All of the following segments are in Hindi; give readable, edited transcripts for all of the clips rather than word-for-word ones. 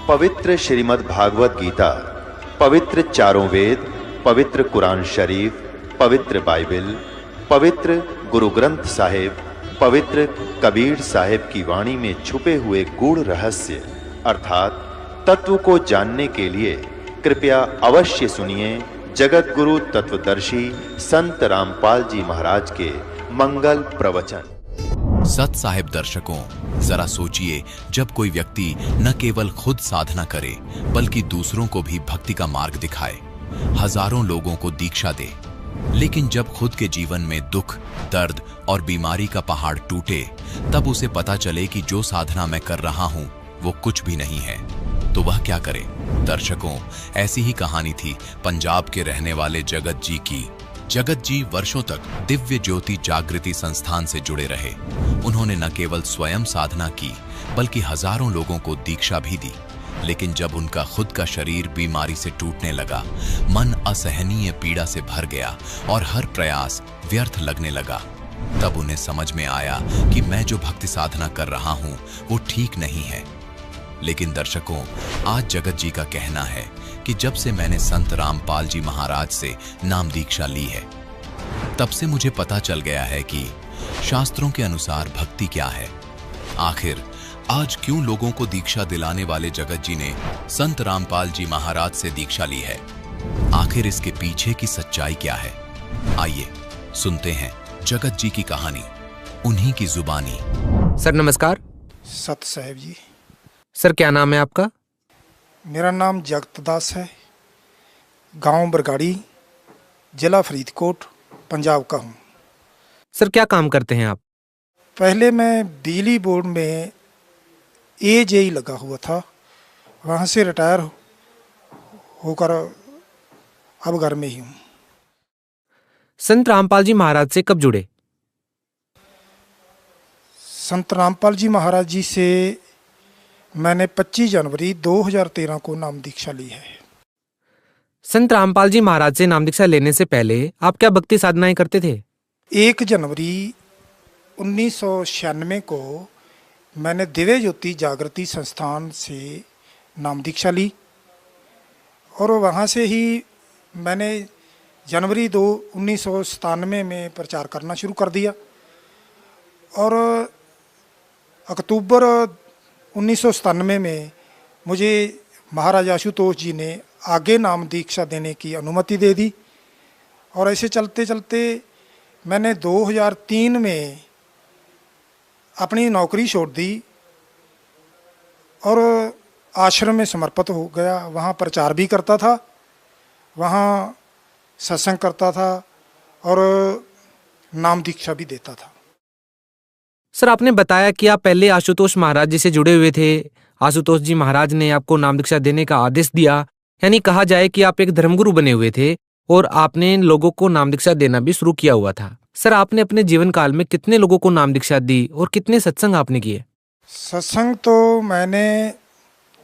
पवित्र श्रीमद् भागवत गीता, पवित्र चारों वेद, पवित्र कुरान शरीफ, पवित्र बाइबल, पवित्र गुरु ग्रंथ साहिब, पवित्र कबीर साहिब की वाणी में छुपे हुए गूढ़ रहस्य अर्थात तत्व को जानने के लिए कृपया अवश्य सुनिए जगत गुरु तत्वदर्शी संत रामपाल जी महाराज के मंगल प्रवचन। सत साहिब दर्शकों, जरा सोचिए, जब कोई व्यक्ति न केवल खुद साधना करे बल्कि दूसरों को भी भक्ति का मार्ग दिखाए, हजारों लोगों को दीक्षा दे, लेकिन जब खुद के जीवन में दुख, दर्द और बीमारी का पहाड़ टूटे, तब उसे पता चले कि जो साधना मैं कर रहा हूं वो कुछ भी नहीं है, तो वह क्या करे। दर्शकों, ऐसी ही कहानी थी पंजाब के रहने वाले जगत जी की। जगत जी वर्षों तक दिव्य ज्योति जागृति संस्थान से जुड़े रहे। उन्होंने न केवल स्वयं साधना की बल्कि हजारों लोगों को दीक्षा भी दी, लेकिन जब उनका खुद का शरीर बीमारी से टूटने लगा, मन असहनीय पीड़ा से भर गया और हर प्रयास व्यर्थ लगने लगा, तब उन्हें समझ में आया कि मैं जो भक्ति साधना कर रहा हूं वो ठीक नहीं है। लेकिन दर्शकों, आज जगत जी का कहना है कि जब से मैंने संत रामपाल जी महाराज से नाम दीक्षा ली है, तब से मुझे पता चल गया है कि शास्त्रों के अनुसार भक्ति क्या है। आखिर आज क्यों लोगों को दीक्षा दिलाने वाले जगत जी ने संत रामपाल जी महाराज से दीक्षा ली है? आखिर इसके पीछे की सच्चाई क्या है? आइए सुनते हैं जगत जी की कहानी, उन्हीं की जुबानी। सर नमस्कार। सत साहिब जी। सर क्या नाम है आपका? मेरा नाम जगत दास है, गांव बरगाड़ी, जिला फरीदकोट, पंजाब का हूँ। सर क्या काम करते हैं आप? पहले मैं बिजली बोर्ड में एजेई लगा हुआ था, वहाँ से रिटायर होकर अब घर में ही हूँ। संत रामपाल जी महाराज से कब जुड़े? संत रामपाल जी महाराज जी से मैंने 25 जनवरी 2013 को नाम दीक्षा ली है। संत रामपाल जी महाराज से नाम दीक्षा लेने से पहले आप क्या भक्ति साधनाएं करते थे? 1 जनवरी 1996 को मैंने दिव्य ज्योति जागृति संस्थान से नाम दीक्षा ली और वहाँ से ही मैंने जनवरी 1997 में प्रचार करना शुरू कर दिया और अक्टूबर 1997 में मुझे महाराज आशुतोष जी ने आगे नाम दीक्षा देने की अनुमति दे दी और ऐसे चलते चलते मैंने 2003 में अपनी नौकरी छोड़ दी और आश्रम में समर्पित हो गया। वहाँ प्रचार भी करता था, वहाँ सत्संग करता था और नाम दीक्षा भी देता था। सर आपने बताया कि आप पहले आशुतोष महाराज जी से जुड़े हुए थे। आशुतोष जी महाराज ने आपको नाम दीक्षा देने का आदेश दिया, यानी कहा जाए कि आप एक धर्मगुरु बने हुए थे और आपने लोगों को नाम दीक्षा देना भी शुरू किया हुआ था। सर आपने अपने जीवन काल में कितने लोगों को नाम दीक्षा दी और कितने सत्संग आपने किए? सत्संग तो मैंने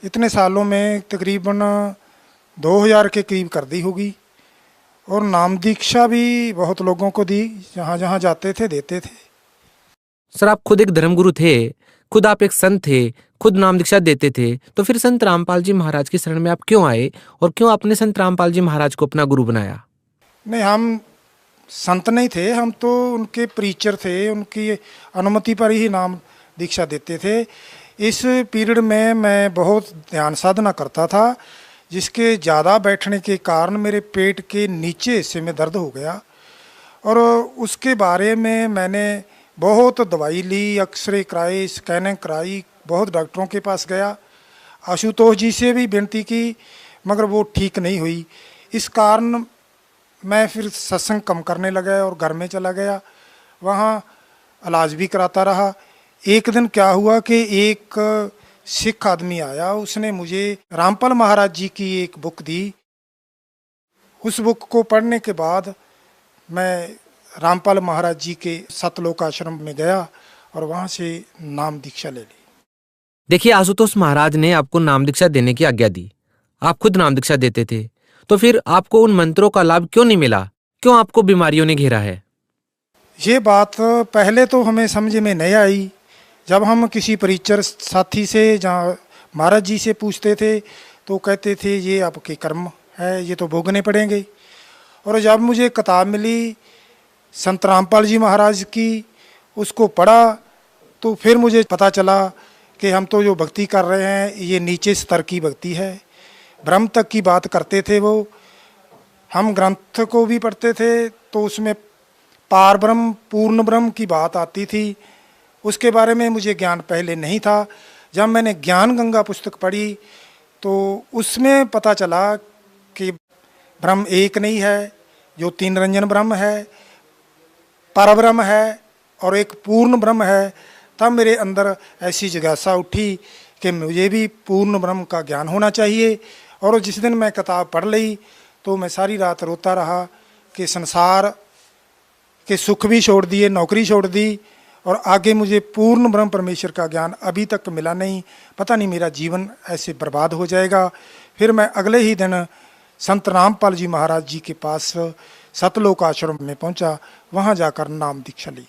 इतने सालों में तकरीबन 2000 के करीब कर दी होगी और नाम दीक्षा भी बहुत लोगों को दी, जहाँ जहाँ जाते थे देते थे। सर आप खुद एक धर्मगुरु थे, खुद आप एक संत थे, खुद नाम दीक्षा देते थे, तो फिर संत रामपाल जी महाराज की शरण में आप क्यों आए और क्यों आपने संत रामपाल जी महाराज को अपना गुरु बनाया? नहीं, हम संत नहीं थे, हम तो उनके प्रीचर थे, उनकी अनुमति पर ही नाम दीक्षा देते थे। इस पीरियड में मैं बहुत ध्यान साधना करता था, जिसके ज़्यादा बैठने के कारण मेरे पेट के नीचे हिस्से में दर्द हो गया और उसके बारे में मैंने बहुत दवाई ली, एक्सरे कराई, स्कैनिंग कराई, बहुत डॉक्टरों के पास गया, आशुतोष जी से भी विनती की, मगर वो ठीक नहीं हुई। इस कारण मैं फिर सत्संग कम करने लगा और घर में चला गया, वहाँ इलाज भी कराता रहा। एक दिन क्या हुआ कि एक सिख आदमी आया, उसने मुझे रामपाल महाराज जी की एक बुक दी। उस बुक को पढ़ने के बाद मैं रामपाल महाराज जी के सतलोक आश्रम में गया और वहाँ से नाम दीक्षा ले ली। देखिए, आशुतोष महाराज ने आपको नाम दीक्षा देने की आज्ञा दी, आप खुद नाम दीक्षा देते थे, तो फिर आपको उन मंत्रों का लाभ क्यों नहीं मिला? क्यों आपको बीमारियों ने घेरा है? ये बात पहले तो हमें समझ में नहीं आई। जब हम किसी परिचर साथी से जहाँ महाराज जी से पूछते थे तो कहते थे ये आपके कर्म है, ये तो भोगने पड़ेंगे। और जब मुझे किताब मिली संत रामपाल जी महाराज की, उसको पढ़ा तो फिर मुझे पता चला कि हम तो जो भक्ति कर रहे हैं ये नीचे स्तर की भक्ति है। ब्रह्म तक की बात करते थे वो। हम ग्रंथ को भी पढ़ते थे तो उसमें पार ब्रह्म, पूर्ण ब्रह्म की बात आती थी। उसके बारे में मुझे ज्ञान पहले नहीं था। जब मैंने ज्ञान गंगा पुस्तक पढ़ी तो उसमें पता चला कि ब्रह्म एक नहीं है, जो तीन रंजन ब्रह्म है, परब्रह्म है और एक पूर्ण ब्रह्म है। तब मेरे अंदर ऐसी जिज्ञासा उठी कि मुझे भी पूर्ण ब्रह्म का ज्ञान होना चाहिए। और जिस दिन मैं किताब पढ़ ली तो मैं सारी रात रोता रहा कि संसार के सुख भी छोड़ दिए, नौकरी छोड़ दी, और आगे मुझे पूर्ण ब्रह्म परमेश्वर का ज्ञान अभी तक मिला नहीं। पता नहीं मेरा जीवन ऐसे बर्बाद हो जाएगा। फिर मैं अगले ही दिन संत रामपाल जी महाराज जी के पास सतलोक आश्रम में पहुंचा। वहां जाकर नाम दीक्षा ली।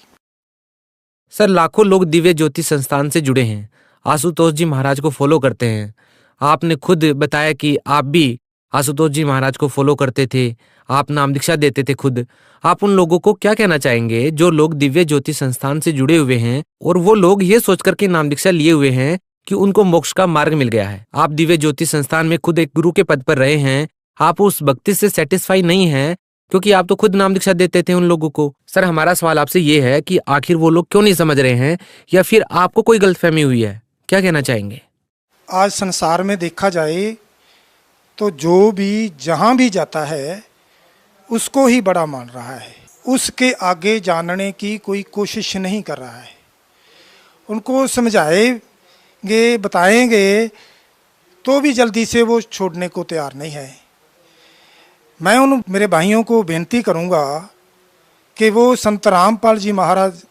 सर, लाखों लोग दिव्य ज्योति संस्थान से जुड़े हैं, आशुतोष जी महाराज को फॉलो करते हैं। आपने खुद बताया कि आप भी आशुतोष जी महाराज को फॉलो करते थे, आप नाम दीक्षा देते थे खुद। आप उन लोगों को क्या कहना चाहेंगे जो लोग दिव्य ज्योति संस्थान से जुड़े हुए हैं और वो लोग ये सोच करके नाम दीक्षा लिए हुए हैं कि उनको मोक्ष का मार्ग मिल गया है? आप दिव्य ज्योति संस्थान में खुद एक गुरु के पद पर रहे हैं, आप उस भक्ति से सेटिस्फाई नहीं हैं क्योंकि आप तो खुद नाम दीक्षा देते थे उन लोगों को। सर, हमारा सवाल आपसे ये है कि आखिर वो लोग क्यों नहीं समझ रहे हैं, या फिर आपको कोई गलतफहमी हुई है? क्या कहना चाहेंगे? आज संसार में देखा जाए तो जो भी जहाँ भी जाता है उसको ही बड़ा मान रहा है, उसके आगे जानने की कोई कोशिश नहीं कर रहा है। उनको समझाएंगे, बताएंगे तो भी जल्दी से वो छोड़ने को तैयार नहीं है। मैं उन मेरे भाइयों को बेनती करूंगा कि वो संत रामपाल जी महाराज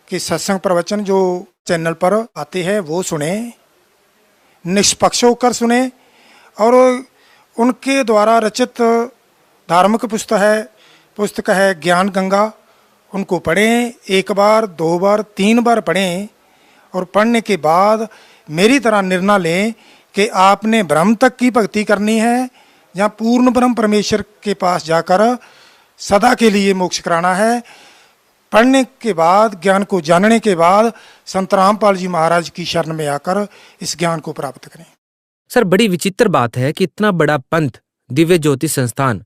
के सत्संग प्रवचन जो चैनल पर आते हैं वो सुने, निष्पक्ष होकर सुने, और उनके द्वारा रचित धार्मिक पुस्तक है ज्ञान गंगा, उनको पढ़ें। एक बार, दो बार, तीन बार पढ़ें और पढ़ने के बाद मेरी तरह निर्णय लें कि आपने ब्रह्म तक की भक्ति करनी है या पूर्ण ब्रह्म परमेश्वर के पास जाकर सदा के लिए मोक्ष कराना है। पढ़ने के बाद, ज्ञान को जानने के बाद संत रामपाल जी महाराज की शरण में आकर इस ज्ञान को प्राप्त करें। सर, बड़ी विचित्र बात है कि इतना बड़ा पंथ दिव्य ज्योति संस्थान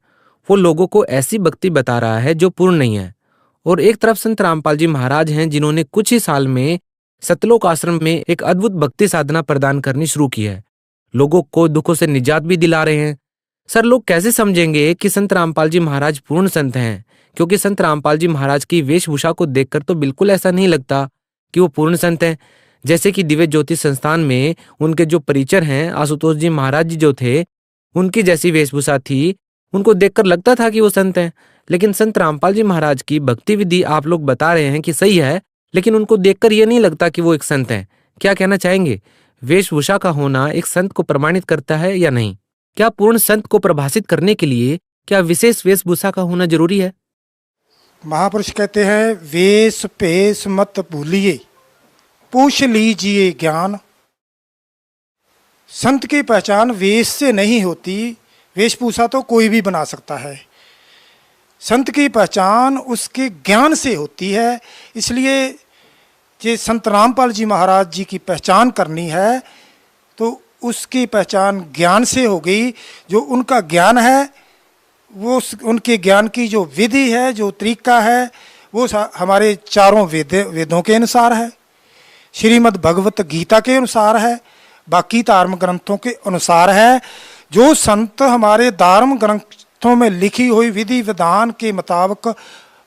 वो लोगों को ऐसी भक्ति बता रहा है जो पूर्ण नहीं है, और एक तरफ संत रामपाल जी महाराज हैं जिन्होंने कुछ ही साल में सतलोक आश्रम में एक अद्भुत भक्ति साधना प्रदान करनी शुरू की है, लोगों को दुखों से निजात भी दिला रहे हैं। सर, लोग कैसे समझेंगे कि संत रामपाल जी महाराज पूर्ण संत हैं? क्योंकि संत रामपाल जी महाराज की वेशभूषा को देखकर तो बिल्कुल ऐसा नहीं लगता कि वो पूर्ण संत हैं। जैसे कि दिव्य ज्योति संस्थान में उनके जो परिचर हैं आशुतोष जी महाराज जी जो थे, उनकी जैसी वेशभूषा थी, उनको देखकर लगता था कि वो संत हैं। लेकिन संत रामपाल जी महाराज की भक्ति विधि आप लोग बता रहे हैं कि सही है, लेकिन उनको देखकर ये नहीं लगता कि वो एक संत हैं। क्या कहना चाहेंगे? वेशभूषा का होना एक संत को प्रमाणित करता है या नहीं? क्या पूर्ण संत को प्रभाषित करने के लिए क्या विशेष वेशभूषा का होना जरूरी है? महापुरुष कहते हैं, वेश पेश मत भूलिए, पूछ लीजिए ज्ञान। संत की पहचान वेश से नहीं होती, वेशभूषा तो कोई भी बना सकता है। संत की पहचान उसके ज्ञान से होती है। इसलिए ये संत रामपाल जी महाराज जी की पहचान करनी है तो उसकी पहचान ज्ञान से हो गई। जो उनका ज्ञान है, वो उनके ज्ञान की जो विधि है, जो तरीका है, वो हमारे चारों वेदों के अनुसार है, श्रीमद् भगवत गीता के अनुसार है, बाकी धर्म ग्रंथों के अनुसार है। जो संत हमारे धर्म ग्रंथों में लिखी हुई विधि विधान के मुताबिक,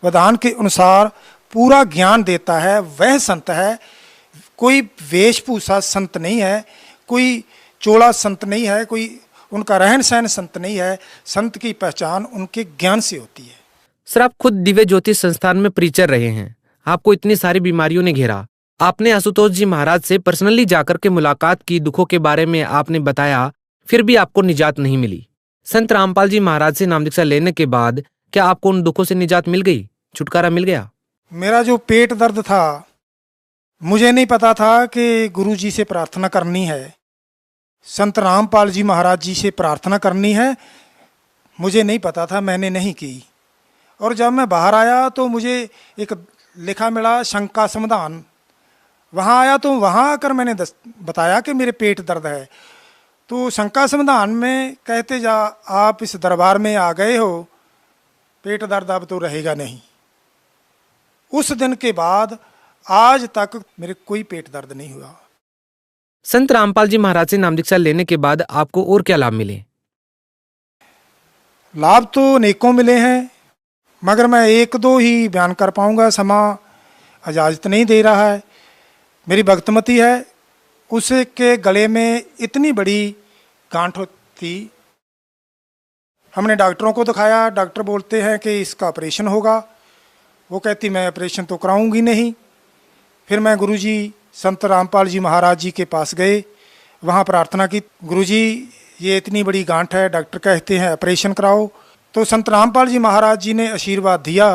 विधान के अनुसार पूरा ज्ञान देता है, वह संत है। कोई वेशभूषा संत नहीं है, कोई चोला संत नहीं है, कोई उनका रहन सहन संत नहीं है। संत की पहचान उनके ज्ञान से होती है। सर, आप खुद दिव्य ज्योति संस्थान में परिचर रहे हैं, आपको इतनी सारी बीमारियों ने घेरा, आपने आशुतोष जी महाराज से पर्सनली जाकर के मुलाकात की, दुखों के बारे में आपने बताया, फिर भी आपको निजात नहीं मिली। संत रामपाल जी महाराज से नाम दीक्षा लेने के बाद क्या आपको उन दुखों से निजात मिल गई, छुटकारा मिल गया? मेरा जो पेट दर्द था, मुझे नहीं पता था कि गुरु जी से प्रार्थना करनी है। संत रामपाल जी महाराज जी से प्रार्थना करनी है। मुझे नहीं पता था, मैंने नहीं की। और जब मैं बाहर आया तो मुझे एक लिखा मिला शंका समाधान। वहाँ आया तो वहाँ आकर मैंने बताया कि मेरे पेट दर्द है। तो शंका समाधान में कहते जा, आप इस दरबार में आ गए हो, पेट दर्द अब तो रहेगा नहीं। उस दिन के बाद आज तक मेरे कोई पेट दर्द नहीं हुआ। संत रामपाल जी महाराज से नाम दीक्षा लेने के बाद आपको और क्या लाभ मिले? लाभ तो अनेकों मिले हैं, मगर मैं एक दो ही बयान कर पाऊंगा, समा इजाज़त नहीं दे रहा है। मेरी भक्तमती है, उसके गले में इतनी बड़ी गांठ थी। हमने डॉक्टरों को दिखाया, डॉक्टर बोलते हैं कि इसका ऑपरेशन होगा। वो कहती मैं ऑपरेशन तो कराऊंगी नहीं। फिर मैं गुरुजी संत रामपाल जी महाराज जी के पास गए, वहाँ प्रार्थना की, गुरुजी ये इतनी बड़ी गांठ है, डॉक्टर कहते हैं ऑपरेशन कराओ। तो संत रामपाल जी महाराज जी ने आशीर्वाद दिया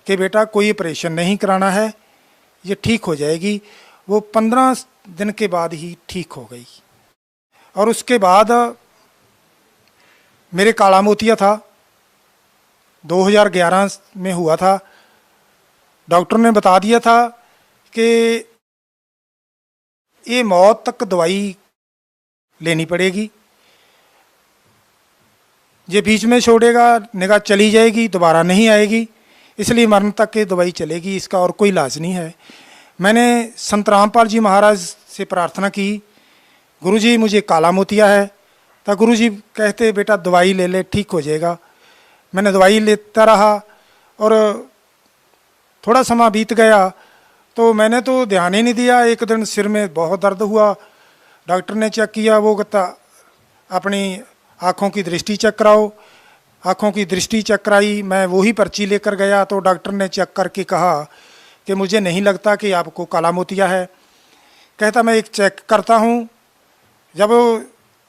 कि बेटा कोई ऑपरेशन नहीं कराना है, ये ठीक हो जाएगी। वो 15 दिन के बाद ही ठीक हो गई। और उसके बाद मेरे काला मोतिया था, 2011 में हुआ था। डॉक्टर ने बता दिया था कि ये मौत तक दवाई लेनी पड़ेगी, ये बीच में छोड़ेगा निगाह चली जाएगी, दोबारा नहीं आएगी, इसलिए मरण तक की दवाई चलेगी, इसका और कोई इलाज नहीं है। मैंने संत रामपाल जी महाराज से प्रार्थना की, गुरुजी मुझे काला मोतिया है। तो गुरुजी कहते बेटा दवाई ले ले, ठीक हो जाएगा। मैंने दवाई लेता रहा और थोड़ा समय बीत गया तो मैंने तो ध्यान ही नहीं दिया। एक दिन सिर में बहुत दर्द हुआ, डॉक्टर ने चेक किया, वो कहता अपनी आँखों की दृष्टि चेक कराओ। आँखों की दृष्टि चेक कराई, मैं वही पर्ची लेकर गया तो डॉक्टर ने चेक करके कहा कि मुझे नहीं लगता कि आपको काला मोतिया है। कहता मैं एक चेक करता हूँ। जब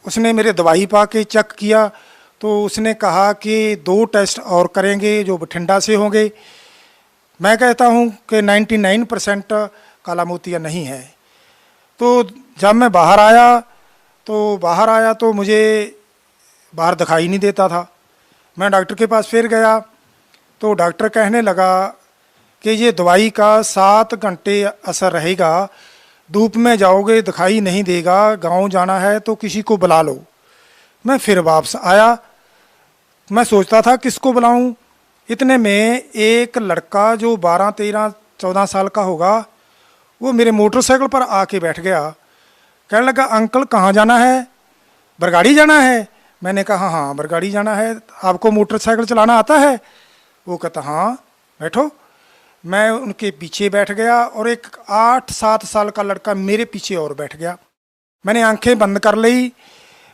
उसने मेरे दवाई पा के चेक किया तो उसने कहा कि 2 टेस्ट और करेंगे जो बठिंडा से होंगे। मैं कहता हूँ कि 99% काला मोतिया नहीं है। तो जब मैं बाहर आया तो मुझे बाहर दिखाई नहीं देता था। मैं डॉक्टर के पास फिर गया तो डॉक्टर कहने लगा कि ये दवाई का 7 घंटे असर रहेगा, धूप में जाओगे दिखाई नहीं देगा, गांव जाना है तो किसी को बुला लो। मैं फिर वापस आया, मैं सोचता था किसको बुलाऊं। इतने में एक लड़का जो 12, 13, 14 साल का होगा, वो मेरे मोटरसाइकिल पर आके बैठ गया। कहने लगा अंकल कहाँ जाना है? बरगाड़ी जाना है? मैंने कहा हाँ बरगाड़ी जाना है। आपको मोटरसाइकिल चलाना आता है? वो कहता हाँ बैठो। मैं उनके पीछे बैठ गया और एक 8-7 साल का लड़का मेरे पीछे और बैठ गया। मैंने आंखें बंद कर ली।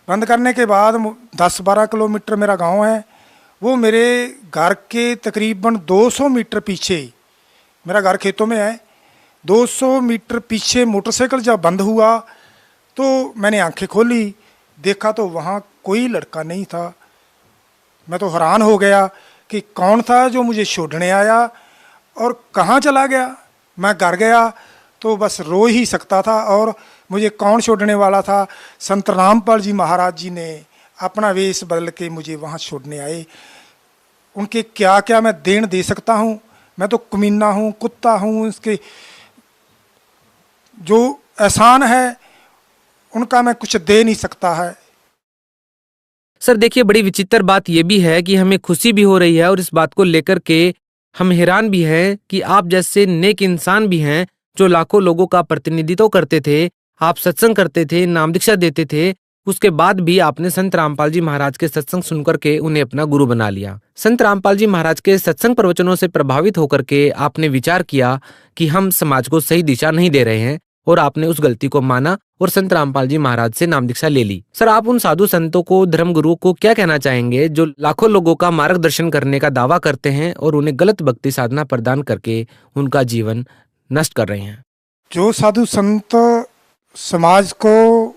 बंद करने के बाद 10-12 किलोमीटर मेरा गांव है, वो मेरे घर के तकरीबन 200 मीटर पीछे, मेरा घर खेतों में है, 200 मीटर पीछे मोटरसाइकिल जब बंद हुआ तो मैंने आंखें खोली, देखा तो वहाँ कोई लड़का नहीं था। मैं तो हैरान हो गया कि कौन था जो मुझे छोड़ने आया और कहाँ चला गया। मैं घर गया तो बस रो ही सकता था। और मुझे कौन छोड़ने वाला था? संत रामपाल जी महाराज जी ने अपना वेश बदल के मुझे वहाँ छोड़ने आए। उनके क्या क्या मैं देन दे सकता हूँ? मैं तो कमीना हूँ, कुत्ता हूँ। उसके जो एहसान है उनका मैं कुछ दे नहीं सकता है। सर देखिए, बड़ी विचित्र बात यह भी है कि हमें खुशी भी हो रही है और इस बात को लेकर के हम हैरान भी हैं कि आप जैसे नेक इंसान भी हैं जो लाखों लोगों का प्रतिनिधित्व करते थे, आप सत्संग करते थे, नाम दीक्षा देते थे, उसके बाद भी आपने संत रामपाल जी महाराज के सत्संग सुनकर के उन्हें अपना गुरु बना लिया। संत रामपाल जी महाराज के सत्संग प्रवचनों से प्रभावित होकर के आपने विचार किया कि हम समाज को सही दिशा नहीं दे रहे हैं और आपने उस गलती को माना और संत रामपाल जी महाराज से नाम दीक्षा ले ली। सर, आप उन साधु संतों को, धर्म गुरुओं को क्या कहना चाहेंगे जो लाखों लोगों का मार्गदर्शन करने का दावा करते हैं और उन्हें गलत भक्ति साधना प्रदान करके उनका जीवन नष्ट कर रहे हैं? जो साधु संत समाज को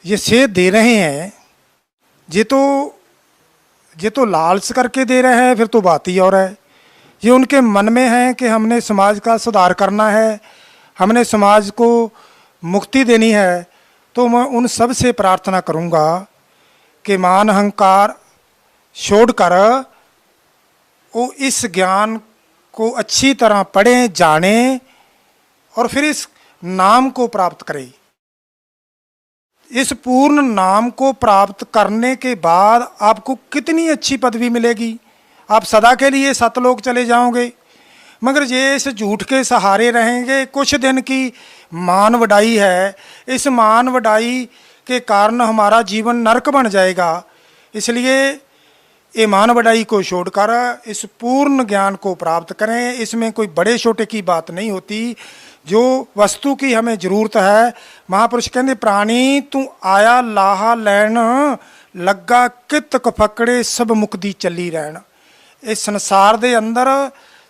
ये सेध दे रहे हैं, ये तो लालच करके दे रहे हैं, फिर तो बात ही और है। ये उनके मन में है कि हमने समाज का सुधार करना है, हमने समाज को मुक्ति देनी है, तो मैं उन सब से प्रार्थना करूंगा कि मान अहंकार छोड़कर वो इस ज्ञान को अच्छी तरह पढ़ें, जानें और फिर इस नाम को प्राप्त करें। इस पूर्ण नाम को प्राप्त करने के बाद आपको कितनी अच्छी पदवी मिलेगी। आप सदा के लिए सतलोक चले जाओगे। मगर ये इस झूठ के सहारे रहेंगे। कुछ दिन की मान वडाई है, इस मान वडाई के कारण हमारा जीवन नरक बन जाएगा। इसलिए ये मान वडाई को छोड़कर इस पूर्ण ज्ञान को प्राप्त करें। इसमें कोई बड़े छोटे की बात नहीं होती। जो वस्तु की हमें जरूरत है, महापुरुष कहते प्राणी तू आया लाहा लैन, लग्गा कित कफकड़े सब मुक्ति चली रहन। इस संसार ਦੇ ਅੰਦਰ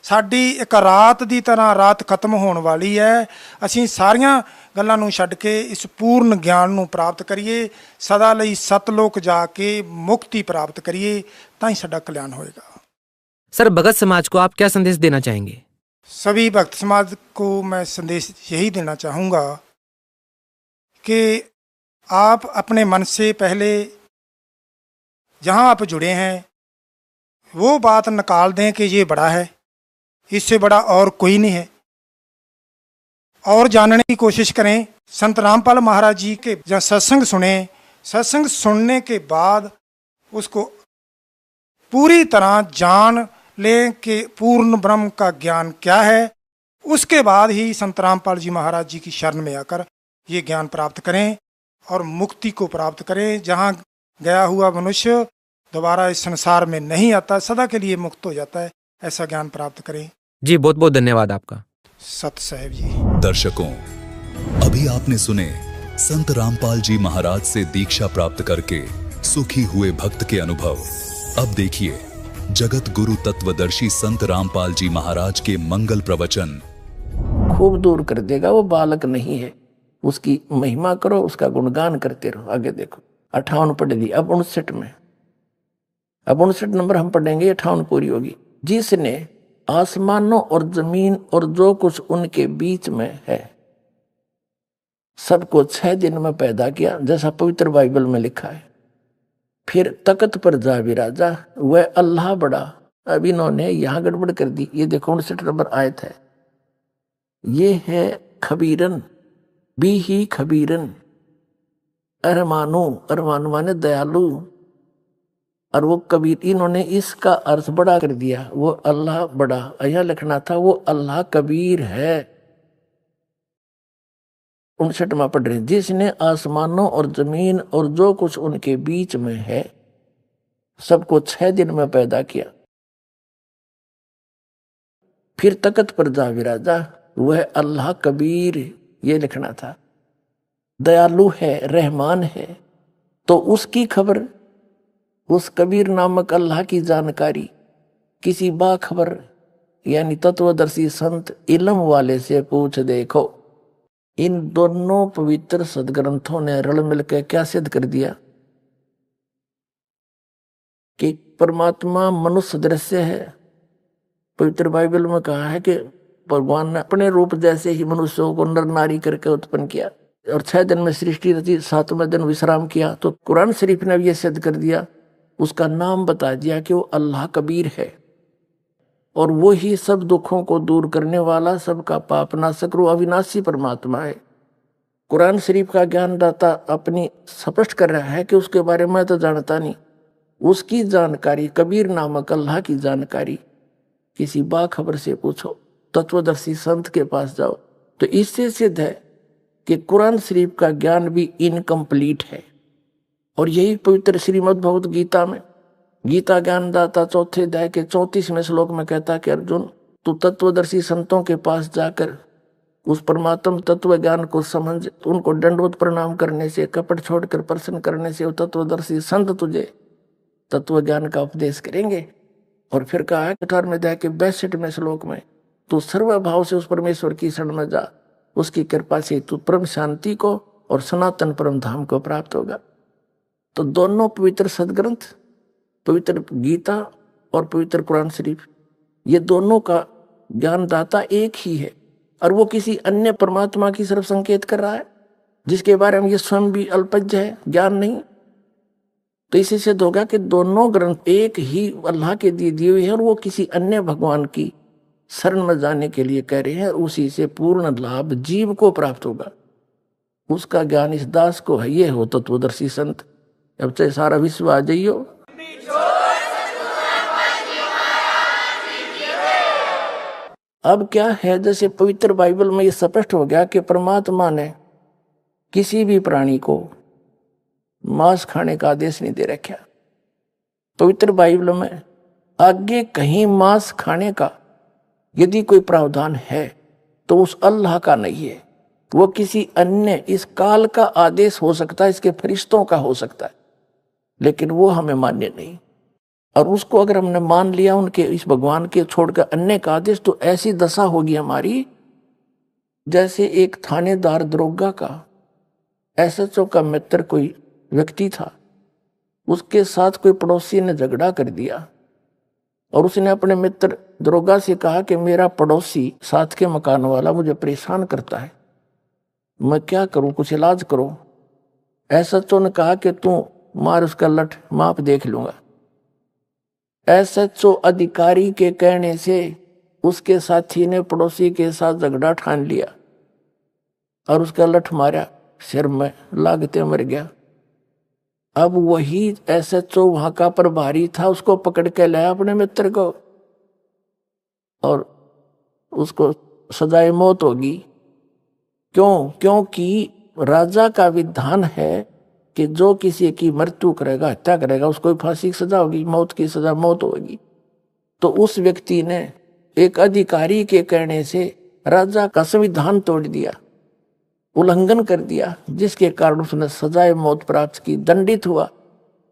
ਸਾਡੀ ਇੱਕ ਰਾਤ ਦੀ ਤਰ੍ਹਾਂ ਰਾਤ ਖਤਮ ਹੋਣ ਵਾਲੀ ਹੈ। ਅਸੀਂ ਸਾਰੀਆਂ ਗੱਲਾਂ ਨੂੰ ਛੱਡ ਕੇ ਇਸ ਪੂਰਨ ਗਿਆਨ ਨੂੰ ਪ੍ਰਾਪਤ ਕਰੀਏ, ਸਦਾ ਲਈ ਸਤਲੋਕ ਜਾ ਕੇ ਮੁਕਤੀ ਪ੍ਰਾप्त ਕਰੀਏ, ਤਾਂ ਹੀ ਸਾਡਾ ਕਲਿਆਣ ਹੋਏਗਾ। सर, भगत समाज को आप क्या संदेश देना चाहेंगे? सभी भक्त समाज को मैं संदेश यही देना चाहूँगा कि आप अपने मन से पहले जहाँ आप जुड़े हैं वो बात निकाल दें कि ये बड़ा है, इससे बड़ा और कोई नहीं है, और जानने की कोशिश करें। संत रामपाल महाराज जी के जहाँ सत्संग सुने, सत्संग सुनने के बाद उसको पूरी तरह जान लें कि पूर्ण ब्रह्म का ज्ञान क्या है। उसके बाद ही संत रामपाल जी महाराज जी की शरण में आकर ये ज्ञान प्राप्त करें और मुक्ति को प्राप्त करें। जहाँ गया हुआ मनुष्य दोबारा इस संसार में नहीं आता, सदा के लिए मुक्त हो जाता है। ऐसा ज्ञान प्राप्त करें। जी, बहुत बहुत धन्यवाद आपका। सत साहेब जी। दर्शकों, अभी आपने सुने संत रामपाल जी महाराज से दीक्षा प्राप्त करके सुखी हुए भक्त के अनुभव। अब देखिए जगत गुरु तत्वदर्शी संत रामपाल जी महाराज के मंगल प्रवचन। खूब दूर कर देगा, वो बालक नहीं है। उसकी महिमा करो, उसका गुणगान करते रहो। आगे देखो, 58 पढ़ दी, अब 59 में, अब 59 नंबर हम पढ़ेंगे, 58 पूरी होगी। जिसने आसमानों और जमीन और जो कुछ उनके बीच में है सबको 6 दिन में पैदा किया, जैसा पवित्र बाइबल में लिखा है। फिर तख्त पर जा विराजा, वह अल्लाह बड़ा। अब इन्होंने यहां गड़बड़ कर दी। ये देखो 59 नंबर आयत है, ये है खबीरन भी ही खबीरन, अरमानो, अरमान माने दयालु, और वो कबीर। इन्होंने इसका अर्थ बड़ा कर दिया, वो अल्लाह बड़ा। यहाँ लिखना था वो अल्लाह कबीर है। 59वां पढ़ रहे, जिसने आसमानों और जमीन और जो कुछ उनके बीच में है सबको 6 दिन में पैदा किया। फिर तख्त पर जा विराजा, वह अल्लाह कबीर, ये लिखना था। दयालु है, रहमान है, तो उसकी खबर, उस कबीर नामक अल्लाह की जानकारी किसी बाखबर यानी तत्वदर्शी संत इल्म वाले से पूछ देखो। इन दोनों पवित्र सदग्रंथों ने रल मिलकर क्या सिद्ध कर दिया कि परमात्मा मनुष्य दृश्य है। पवित्र बाइबल में कहा है कि भगवान ने अपने रूप जैसे ही मनुष्यों को नर नारी करके उत्पन्न किया और 6 दिन में सृष्टि रची, 7वें दिन विश्राम किया। तो कुरान शरीफ ने भी यह सिद्ध कर दिया, उसका नाम बता दिया कि वो अल्लाह कबीर है और वो ही सब दुखों को दूर करने वाला, सबका पाप नाशक, वो अविनाशी परमात्मा है। कुरान शरीफ का ज्ञानदाता अपनी स्पष्ट कर रहा है कि उसके बारे में तो जानता नहीं। उसकी जानकारी, कबीर नामक अल्लाह की जानकारी किसी बाखबर से पूछो, तत्वदर्शी संत के पास जाओ। तो इससे सिद्ध है कि कुरान शरीफ का ज्ञान भी इनकम्प्लीट है। और यही पवित्र श्रीमद् भगवत गीता में गीता ज्ञानदाता 4 अध्याय के 34वें श्लोक में कहता कि अर्जुन, तू तत्वदर्शी संतों के पास जाकर उस परमात्म तत्व ज्ञान को समझ, उनको दंडवत प्रणाम करने से, कपट छोड़कर प्रसन्न करने से वो तत्वदर्शी संत तुझे तत्व ज्ञान का उपदेश करेंगे। और फिर कहा है 18वें अध्याय के 62वें श्लोक में, तू सर्वभाव से उस परमेश्वर की शरण में जा, उसकी कृपा से तू परम शांति को और सनातन परम धाम को प्राप्त होगा। तो दोनों पवित्र सदग्रंथ, पवित्र गीता और पवित्र कुरान शरीफ, ये दोनों का ज्ञानदाता एक ही है और वो किसी अन्य परमात्मा की तरफ संकेत कर रहा है? जिसके बारे में ये स्वयं भी अल्पज्ञ है, ज्ञान नहीं। तो इसी से होगा कि दोनों ग्रंथ एक ही अल्लाह के दिए हुए हैं और वो किसी अन्य भगवान की शरण में जाने के लिए कह रहे हैं, और उसी से पूर्ण लाभ जीव को प्राप्त होगा। उसका ज्ञान इस दास को है, ये हो तत्वदर्शी संत। अब चाहे सारा विश्व आ जाइयो। अब क्या है, जैसे पवित्र बाइबल में ये स्पष्ट हो गया कि परमात्मा ने किसी भी प्राणी को मांस खाने का आदेश नहीं दे रखा। पवित्र बाइबल में आगे कहीं मांस खाने का यदि कोई प्रावधान है तो उस अल्लाह का नहीं है, वो किसी अन्य इस काल का आदेश हो सकता है, इसके फरिश्तों का हो सकता है, लेकिन वो हमें मान्य नहीं। और उसको अगर हमने मान लिया उनके इस भगवान के छोड़कर अन्य का आदेश, तो ऐसी दशा होगी हमारी जैसे एक थानेदार दरोगा का एसएचओ का मित्र कोई व्यक्ति था, उसके साथ कोई पड़ोसी ने झगड़ा कर दिया और उसने अपने मित्र दरोगा से कहा कि मेरा पड़ोसी साथ के मकान वाला मुझे परेशान करता है, मैं क्या करूं, कुछ इलाज करो। एसएचओ ने कहा कि तू मार उसका लठ, माप देख लूंगा। एसएचओ अधिकारी के कहने से उसके साथी ने पड़ोसी के साथ झगड़ा ठान लिया और उसका लठ मारा, सिर में लागते मर गया। अब वही एसएचओ वहां का प्रभारी था, उसको पकड़ के लाया अपने मित्र को और उसको सजाए मौत होगी। क्यों? क्योंकि राजा का विधान है कि जो किसी की मृत्यु करेगा, हत्या करेगा, उसको फांसी की सजा होगी, मौत की सजा मौत होगी। तो उस व्यक्ति ने एक अधिकारी के कहने से राजा का संविधान तोड़ दिया, उल्लंघन कर दिया, जिसके कारण उसने सजाए मौत प्राप्त की, दंडित हुआ।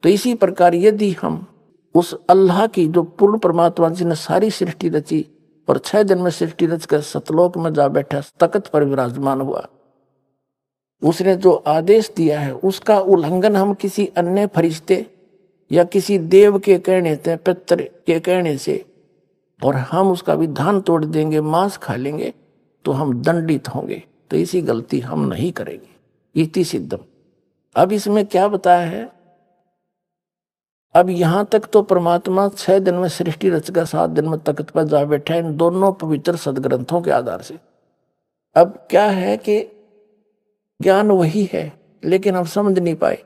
तो इसी प्रकार यदि हम उस अल्लाह की जो पूर्ण परमात्मा जिसने सारी सृष्टि रची और 6 दिन में सृष्टि रच कर सतलोक में जा बैठा, तख्त पर विराजमान हुआ, उसने जो आदेश दिया है उसका उल्लंघन हम किसी अन्य फरिश्ते या किसी देव के कहने से, पितर के कहने से, और हम उसका विधान तोड़ देंगे, मांस खा लेंगे, तो हम दंडित होंगे। तो इसी गलती हम नहीं करेंगे। इति सिद्धम। अब इसमें क्या बताया है? अब यहां तक तो परमात्मा 6 दिन में सृष्टि रचकर 7 दिन में तख्त पर जा बैठा, इन दोनों पवित्र सदग्रंथों के आधार से। अब क्या है कि ज्ञान वही है, लेकिन हम समझ नहीं पाए।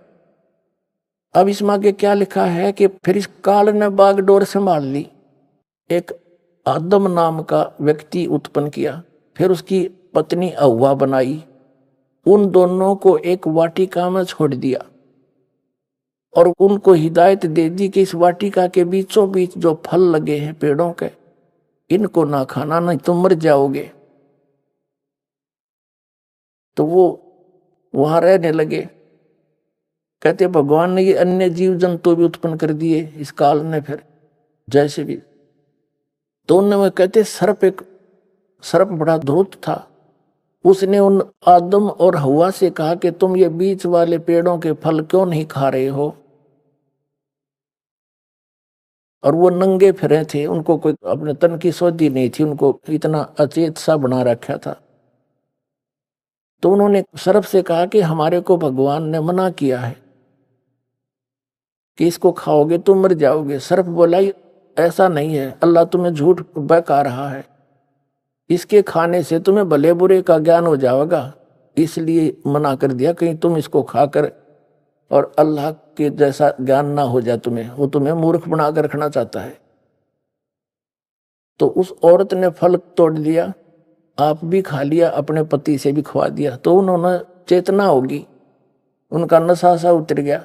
अब इसमें आगे क्या लिखा है कि फिर इस काल ने बागडोर संभाल ली, एक आदम नाम का व्यक्ति उत्पन्न किया, फिर उसकी पत्नी हव्वा बनाई, उन दोनों को एक वाटिका में छोड़ दिया और उनको हिदायत दे दी कि इस वाटिका के बीचों बीच जो फल लगे हैं पेड़ों के, इनको ना खाना, नहीं तुम मर जाओगे। तो वो वहां रहने लगे। कहते भगवान ने ये अन्य जीव जंतु भी उत्पन्न कर दिए इस काल ने, फिर जैसे भी। तो उनमें कहते सर्प बड़ा धूर्त था, उसने उन आदम और हव्वा से कहा कि तुम ये बीच वाले पेड़ों के फल क्यों नहीं खा रहे हो। और वो नंगे फिरे थे, उनको कोई अपने तन की सोधी नहीं थी, उनको इतना अचेत सा बना रखा था। तो उन्होंने सर्प से कहा कि हमारे को भगवान ने मना किया है कि इसको खाओगे तो मर जाओगे। सर्प बोला ऐसा नहीं है, अल्लाह तुम्हें झूठ बहका रहा है, इसके खाने से तुम्हें भले बुरे का ज्ञान हो जाएगा, इसलिए मना कर दिया, कहीं तुम इसको खाकर और अल्लाह के जैसा ज्ञान ना हो जाए तुम्हें, वो तुम्हें मूर्ख बनाकर रखना चाहता है। तो उस औरत ने फल तोड़ दिया, आप भी खा लिया, अपने पति से भी खवा दिया। तो उन्होंने चेतना होगी, उनका नशा सा उतर गया,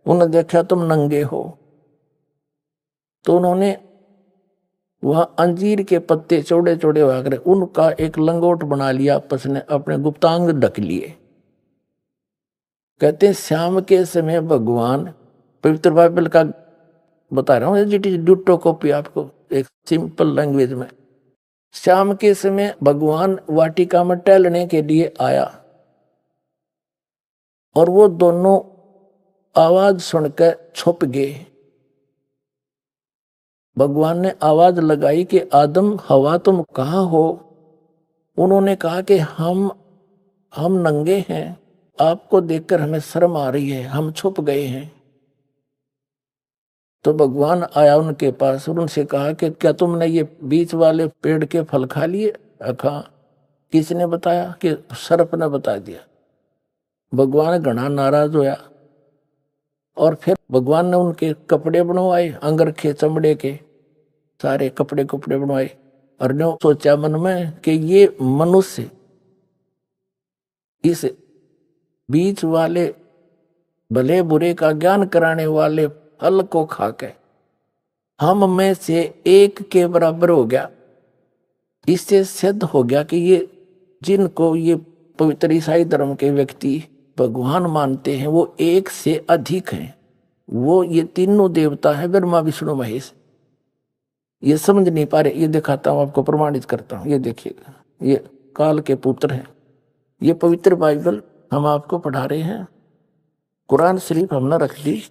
उन्होंने देखा तुम नंगे हो, तो उन्होंने वहां अंजीर के पत्ते चौड़े चौड़े होकर उनका एक लंगोट बना लिया, आपस ने अपने गुप्तांग ढक लिए। कहते हैं शाम के समय भगवान, पवित्र बाइबल का बता रहा हूं, इट इज ड्यूटो कॉपी, आपको एक सिंपल लैंग्वेज में। शाम के समय भगवान वाटिका में टहलने के लिए आया और वो दोनों आवाज सुनकर छुप गए। भगवान ने आवाज लगाई कि आदम हवा तुम कहाँ हो। उन्होंने कहा कि हम नंगे हैं आपको देखकर हमें शर्म आ रही है, हम छुप गए हैं। तो भगवान आया उनके पास और उनसे कहा कि क्या तुमने ये बीच वाले पेड़ के फल खा लिए? कहा। किसने बताया? कि सर्प ने बता दिया। भगवान घना नाराज होया और फिर भगवान ने उनके कपड़े बनवाए, अंगरखे चमड़े के सारे कपड़े बनवाए, और ने सोचा मन में कि ये मनुष्य इस बीच वाले भले बुरे का ज्ञान कराने वाले फल को खाके हम में से एक के बराबर हो गया। इससे सिद्ध हो गया कि ये जिनको ये पवित्र ईसाई धर्म के व्यक्ति भगवान मानते हैं वो एक से अधिक हैं। वो ये तीनों देवता है, ब्रह्मा विष्णु महेश। ये समझ नहीं पा रहे, ये दिखाता हूं आपको, प्रमाणित करता हूं। ये देखिएगा, ये काल के पुत्र हैं। ये पवित्र बाइबल हम आपको पढ़ा रहे हैं। कुरान शरीफ हमने रख ली,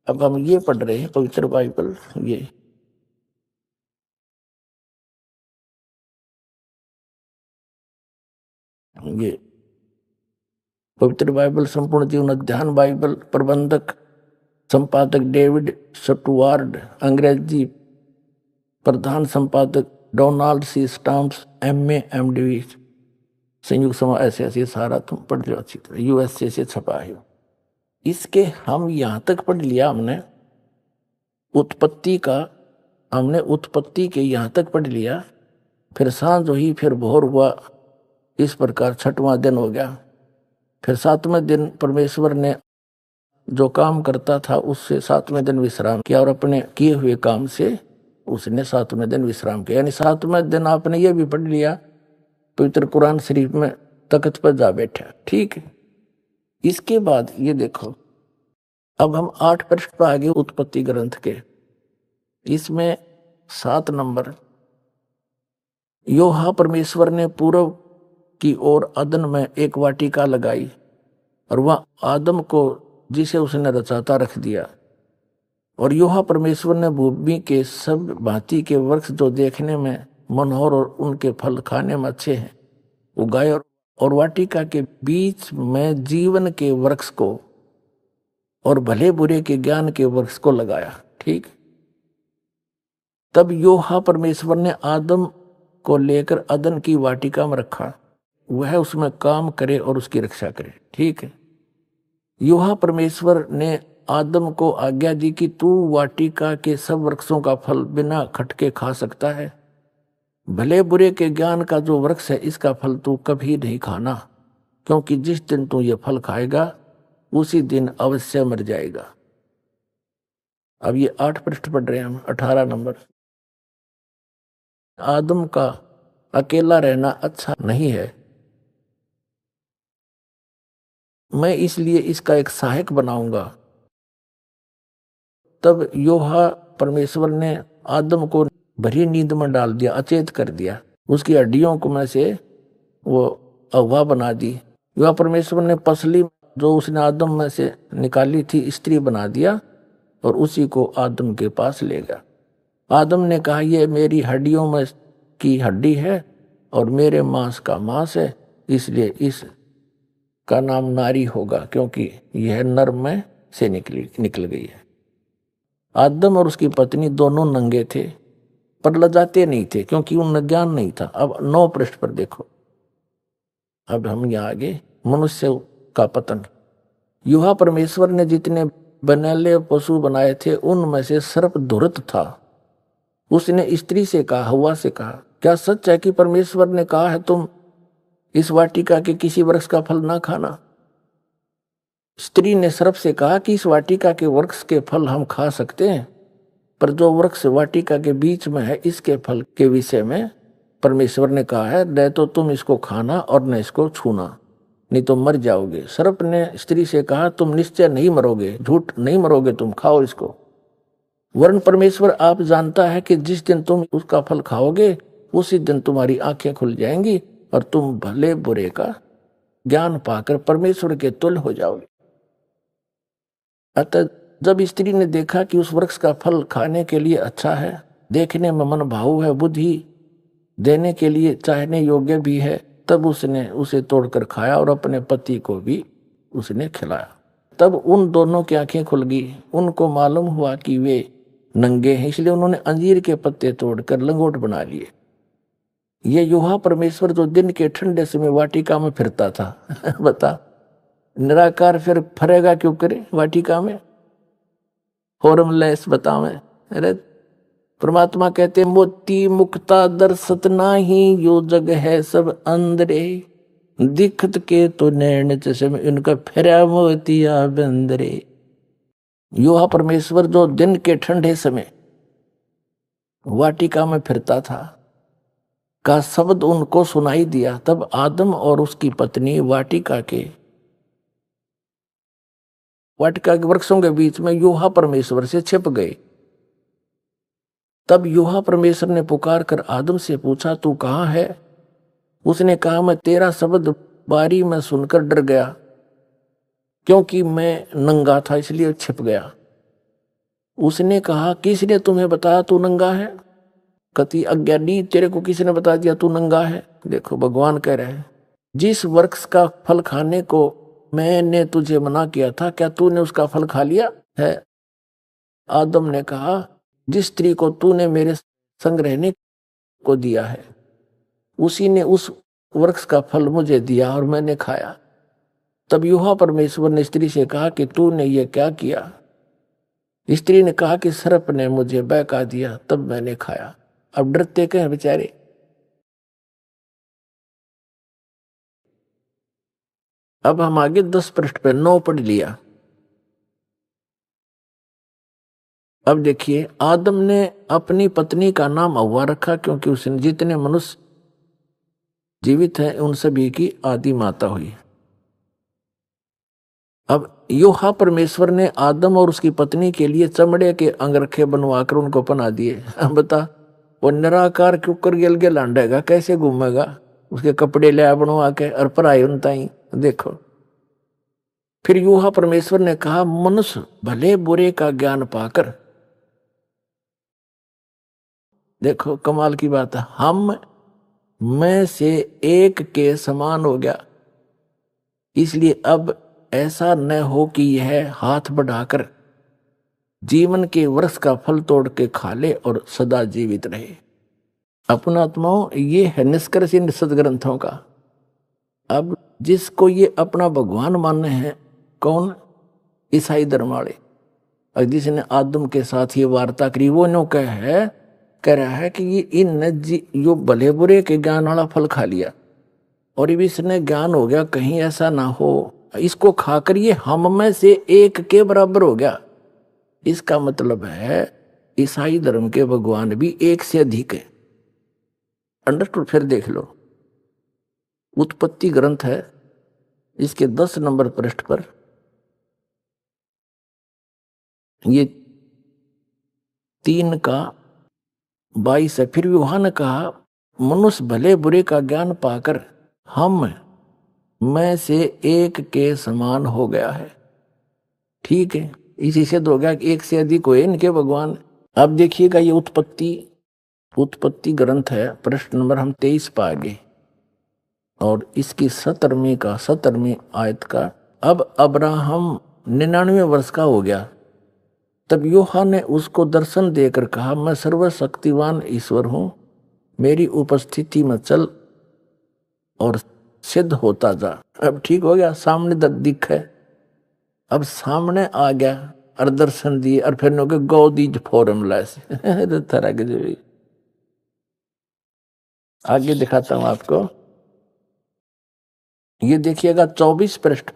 अब हम ये पढ़ रहे हैं पवित्र बाइबल। ये पवित्र बाइबल संपूर्ण जीवन अध्ययन बाइबल, प्रबंधक संपादक डेविड स्टुअर्ट, अंग्रेजी प्रधान संपादक Donald C Stamps, MA MD, संयुक्त समाज, ऐसे सारा तुम पढ़ लो अच्छी तरह, USA से छपा है। इसके हम यहाँ तक पढ़ लिया हमने उत्पत्ति का, हमने उत्पत्ति के यहाँ तक पढ़ लिया। फिर सांझ हुई, फिर भोर हुआ, इस प्रकार 6वां दिन हो गया। फिर 7वें दिन परमेश्वर ने जो काम करता था उससे 7वें दिन विश्राम किया, और अपने किए हुए काम से उसने 7वें दिन विश्राम किया। यानी 7वें दिन आपने ये भी पढ़ लिया पवित्र कुरान शरीफ में, तख्त पर जा बैठा। ठीक है। इसके बाद ये देखो, अब हम 8 पृष्ठ पर आगे उत्पत्ति ग्रंथ के, इसमें 7 नंबर, योहा परमेश्वर ने पूर्व की ओर अदन में एक वाटिका लगाई और वह आदम को जिसे उसने रचाता रख दिया। और योहा परमेश्वर ने भूमि के सब भांति के वृक्ष जो देखने में मनोहर और उनके फल खाने में अच्छे हैं उगाए, और वाटिका के बीच में जीवन के वृक्ष को और भले बुरे के ज्ञान के वृक्ष को लगाया। ठीक। तब योहा परमेश्वर ने आदम को लेकर अदन की वाटिका में रखा, वह उसमें काम करे और उसकी रक्षा करे। ठीक है। योहा परमेश्वर ने आदम को आज्ञा दी कि तू वाटिका के सब वृक्षों का फल बिना खटके खा सकता है, भले बुरे के ज्ञान का जो वृक्ष है इसका फल तू कभी नहीं खाना, क्योंकि जिस दिन तू ये फल खाएगा उसी दिन अवश्य मर जाएगा। अब ये 8 पृष्ठ पढ़ रहे हैं हम, 18 नंबर। आदम का अकेला रहना अच्छा नहीं है, मैं इसलिए इसका एक सहायक बनाऊंगा। तब योहा परमेश्वर ने आदम को भरी नींद में डाल दिया, अचेत कर दिया, उसकी हड्डियों को में से वो अगवा बना दी। योहा परमेश्वर ने पसली जो उसने आदम में से निकाली थी स्त्री बना दिया और उसी को आदम के पास ले गया। आदम ने कहा, ये मेरी हड्डियों में की हड्डी है और मेरे मांस का मांस है, इसलिए इस का नाम नारी होगा, क्योंकि यह नर में से निकल गई है। आदम और उसकी पत्नी दोनों नंगे थे पर लजाते नहीं थे, क्योंकि उनमें ज्ञान नहीं था। अब 9 पृष्ठ पर देखो, अब हम यहाँ आगे, मनुष्य का पतन। योहा परमेश्वर ने जितने बनैले पशु बनाए थे उनमें से सर्प धूर्त था। उसने स्त्री से कहा, हव्वा से कहा, क्या सच है कि परमेश्वर ने कहा है तुम इस वाटिका के किसी वृक्ष का फल ना खाना? स्त्री ने सर्प से कहा कि इस वाटिका के वृक्ष के फल हम खा सकते हैं, पर जो वृक्ष वाटिका के बीच में है इसके फल के विषय में परमेश्वर ने कहा है, न तो तुम इसको खाना और न इसको छूना, नहीं तो मर जाओगे। सर्प ने स्त्री से कहा, तुम निश्चय नहीं मरोगे, झूठ नहीं मरोगे, तुम खाओ इसको। वरन परमेश्वर आप जानता है कि जिस दिन तुम उसका फल खाओगे उसी दिन तुम्हारी आंखें खुल जाएंगी और तुम भले बुरे का ज्ञान पाकर परमेश्वर के तुल्य हो जाओगे। अतः जब स्त्री ने देखा कि उस वृक्ष का फल खाने के लिए अच्छा है, देखने में मन भावु है, बुद्धि देने के लिए चाहने योग्य भी है, तब उसने उसे तोड़कर खाया और अपने पति को भी उसने खिलाया। तब उन दोनों की आंखें खुल गई। उनको मालूम हुआ कि वे नंगे हैं, इसलिए उन्होंने अंजीर के पत्ते तोड़कर लंगोट बना लिए। ये यूहा परमेश्वर जो दिन के ठंडे समय वाटिका में फिरता था बता, निराकार फिर फरेगा क्यों करे वाटिका में, फॉर्मलेस बतावे। अरे परमात्मा कहते मोती मुक्ता दर्शत नाही, यो जग है सब अंदरे, दिखत के तो नैन चश्म इनका फेरा मोतिया बंदरे। यूहा परमेश्वर जो दिन के ठंडे समय वाटिका में फिरता था का शब्द उनको सुनाई दिया। तब आदम और उसकी पत्नी वाटिका के वृक्षों के बीच में यूहा परमेश्वर से छिप गए। तब यूहा परमेश्वर ने पुकार कर आदम से पूछा, तू कहाँ है? उसने कहा, मैं तेरा शब्द बारी में सुनकर डर गया, क्योंकि मैं नंगा था इसलिए छिप गया। उसने कहा, किसने तुम्हें बताया तू नंगा है? कति अज्ञानी, तेरे को किसने बता दिया तू नंगा है? देखो भगवान कह रहे हैं, जिस वृक्ष का फल खाने को मैंने तुझे मना किया था, क्या तूने उसका फल खा लिया है? आदम ने कहा, जिस स्त्री को तूने मेरे संग रहने को दिया है, उसी ने उस वृक्ष का फल मुझे दिया और मैंने खाया। तब यूहा परमेश्वर ने स्त्री से कहा कि तूने ये क्या किया? स्त्री ने कहा कि सर्प ने मुझे बहका दिया, तब मैंने खाया। अब डरते कहें बेचारे। अब हम आगे 10 पृष्ठ पे 9 पढ़ लिया। अब देखिए, आदम ने अपनी पत्नी का नाम हव्वा रखा, क्योंकि उसने जितने मनुष्य जीवित हैं उन सभी की आदि माता हुई। अब यूहा परमेश्वर ने आदम और उसकी पत्नी के लिए चमड़े के अंगरखे बनवाकर उनको पहना दिए। अब बता, वो निराकार क्यों कर गेल गेल लांडेगा, कैसे घूमेगा? उसके कपड़े ले बनवा के और पराई उनताई। देखो, फिर यूहा परमेश्वर ने कहा, मनुष्य भले बुरे का ज्ञान पाकर, देखो कमाल की बात है, हम में से एक के समान हो गया। इसलिए अब ऐसा न हो कि यह हाथ बढ़ाकर जीवन के वृक्ष का फल तोड़ के खा ले और सदा जीवित रहे। अपना आत्माओं, ये है निष्कर्ष इन सदग्रंथों का। अब जिसको ये अपना भगवान मानने हैं, कौन? ईसाई धर्म वाले। और जिसने आदम के साथ ये वार्ता करी, वो नो कह रहा है कि ये इन यो भले बुरे के ज्ञान वाला फल खा लिया और ये इसने ज्ञान हो गया, कहीं ऐसा ना हो इसको खाकर ये हम में से एक के बराबर हो गया। इसका मतलब है ईसाई धर्म के भगवान भी एक से अधिक है। अंडरस्टूड? फिर देख लो, उत्पत्ति ग्रंथ है, इसके 10 नंबर पृष्ठ पर ये 3 का 22 है। फिर यूहा ने कहा, मनुष्य भले बुरे का ज्ञान पाकर हम में से एक के समान हो गया है। ठीक है, इसी से हो गया कि एक से अधिक हुए इनके भगवान। अब देखिएगा, ये उत्पत्ति ग्रंथ है, पृष्ठ नंबर हम 23 पा गए और इसकी 17वीं आयत का। अब अब्राहम 99 वर्ष का हो गया। तब यूहा ने उसको दर्शन देकर कहा, मैं सर्वशक्तिवान ईश्वर हूं, मेरी उपस्थिति में चल और सिद्ध होता जा। अब ठीक हो गया, सामने दिख है, अब सामने आ गया और दर्शन दिए और फिर नोके गौदीज फॉर्मलेस तरह के जो आगे दिखाता हूं आपको। ये देखिएगा 24 पृष्ठ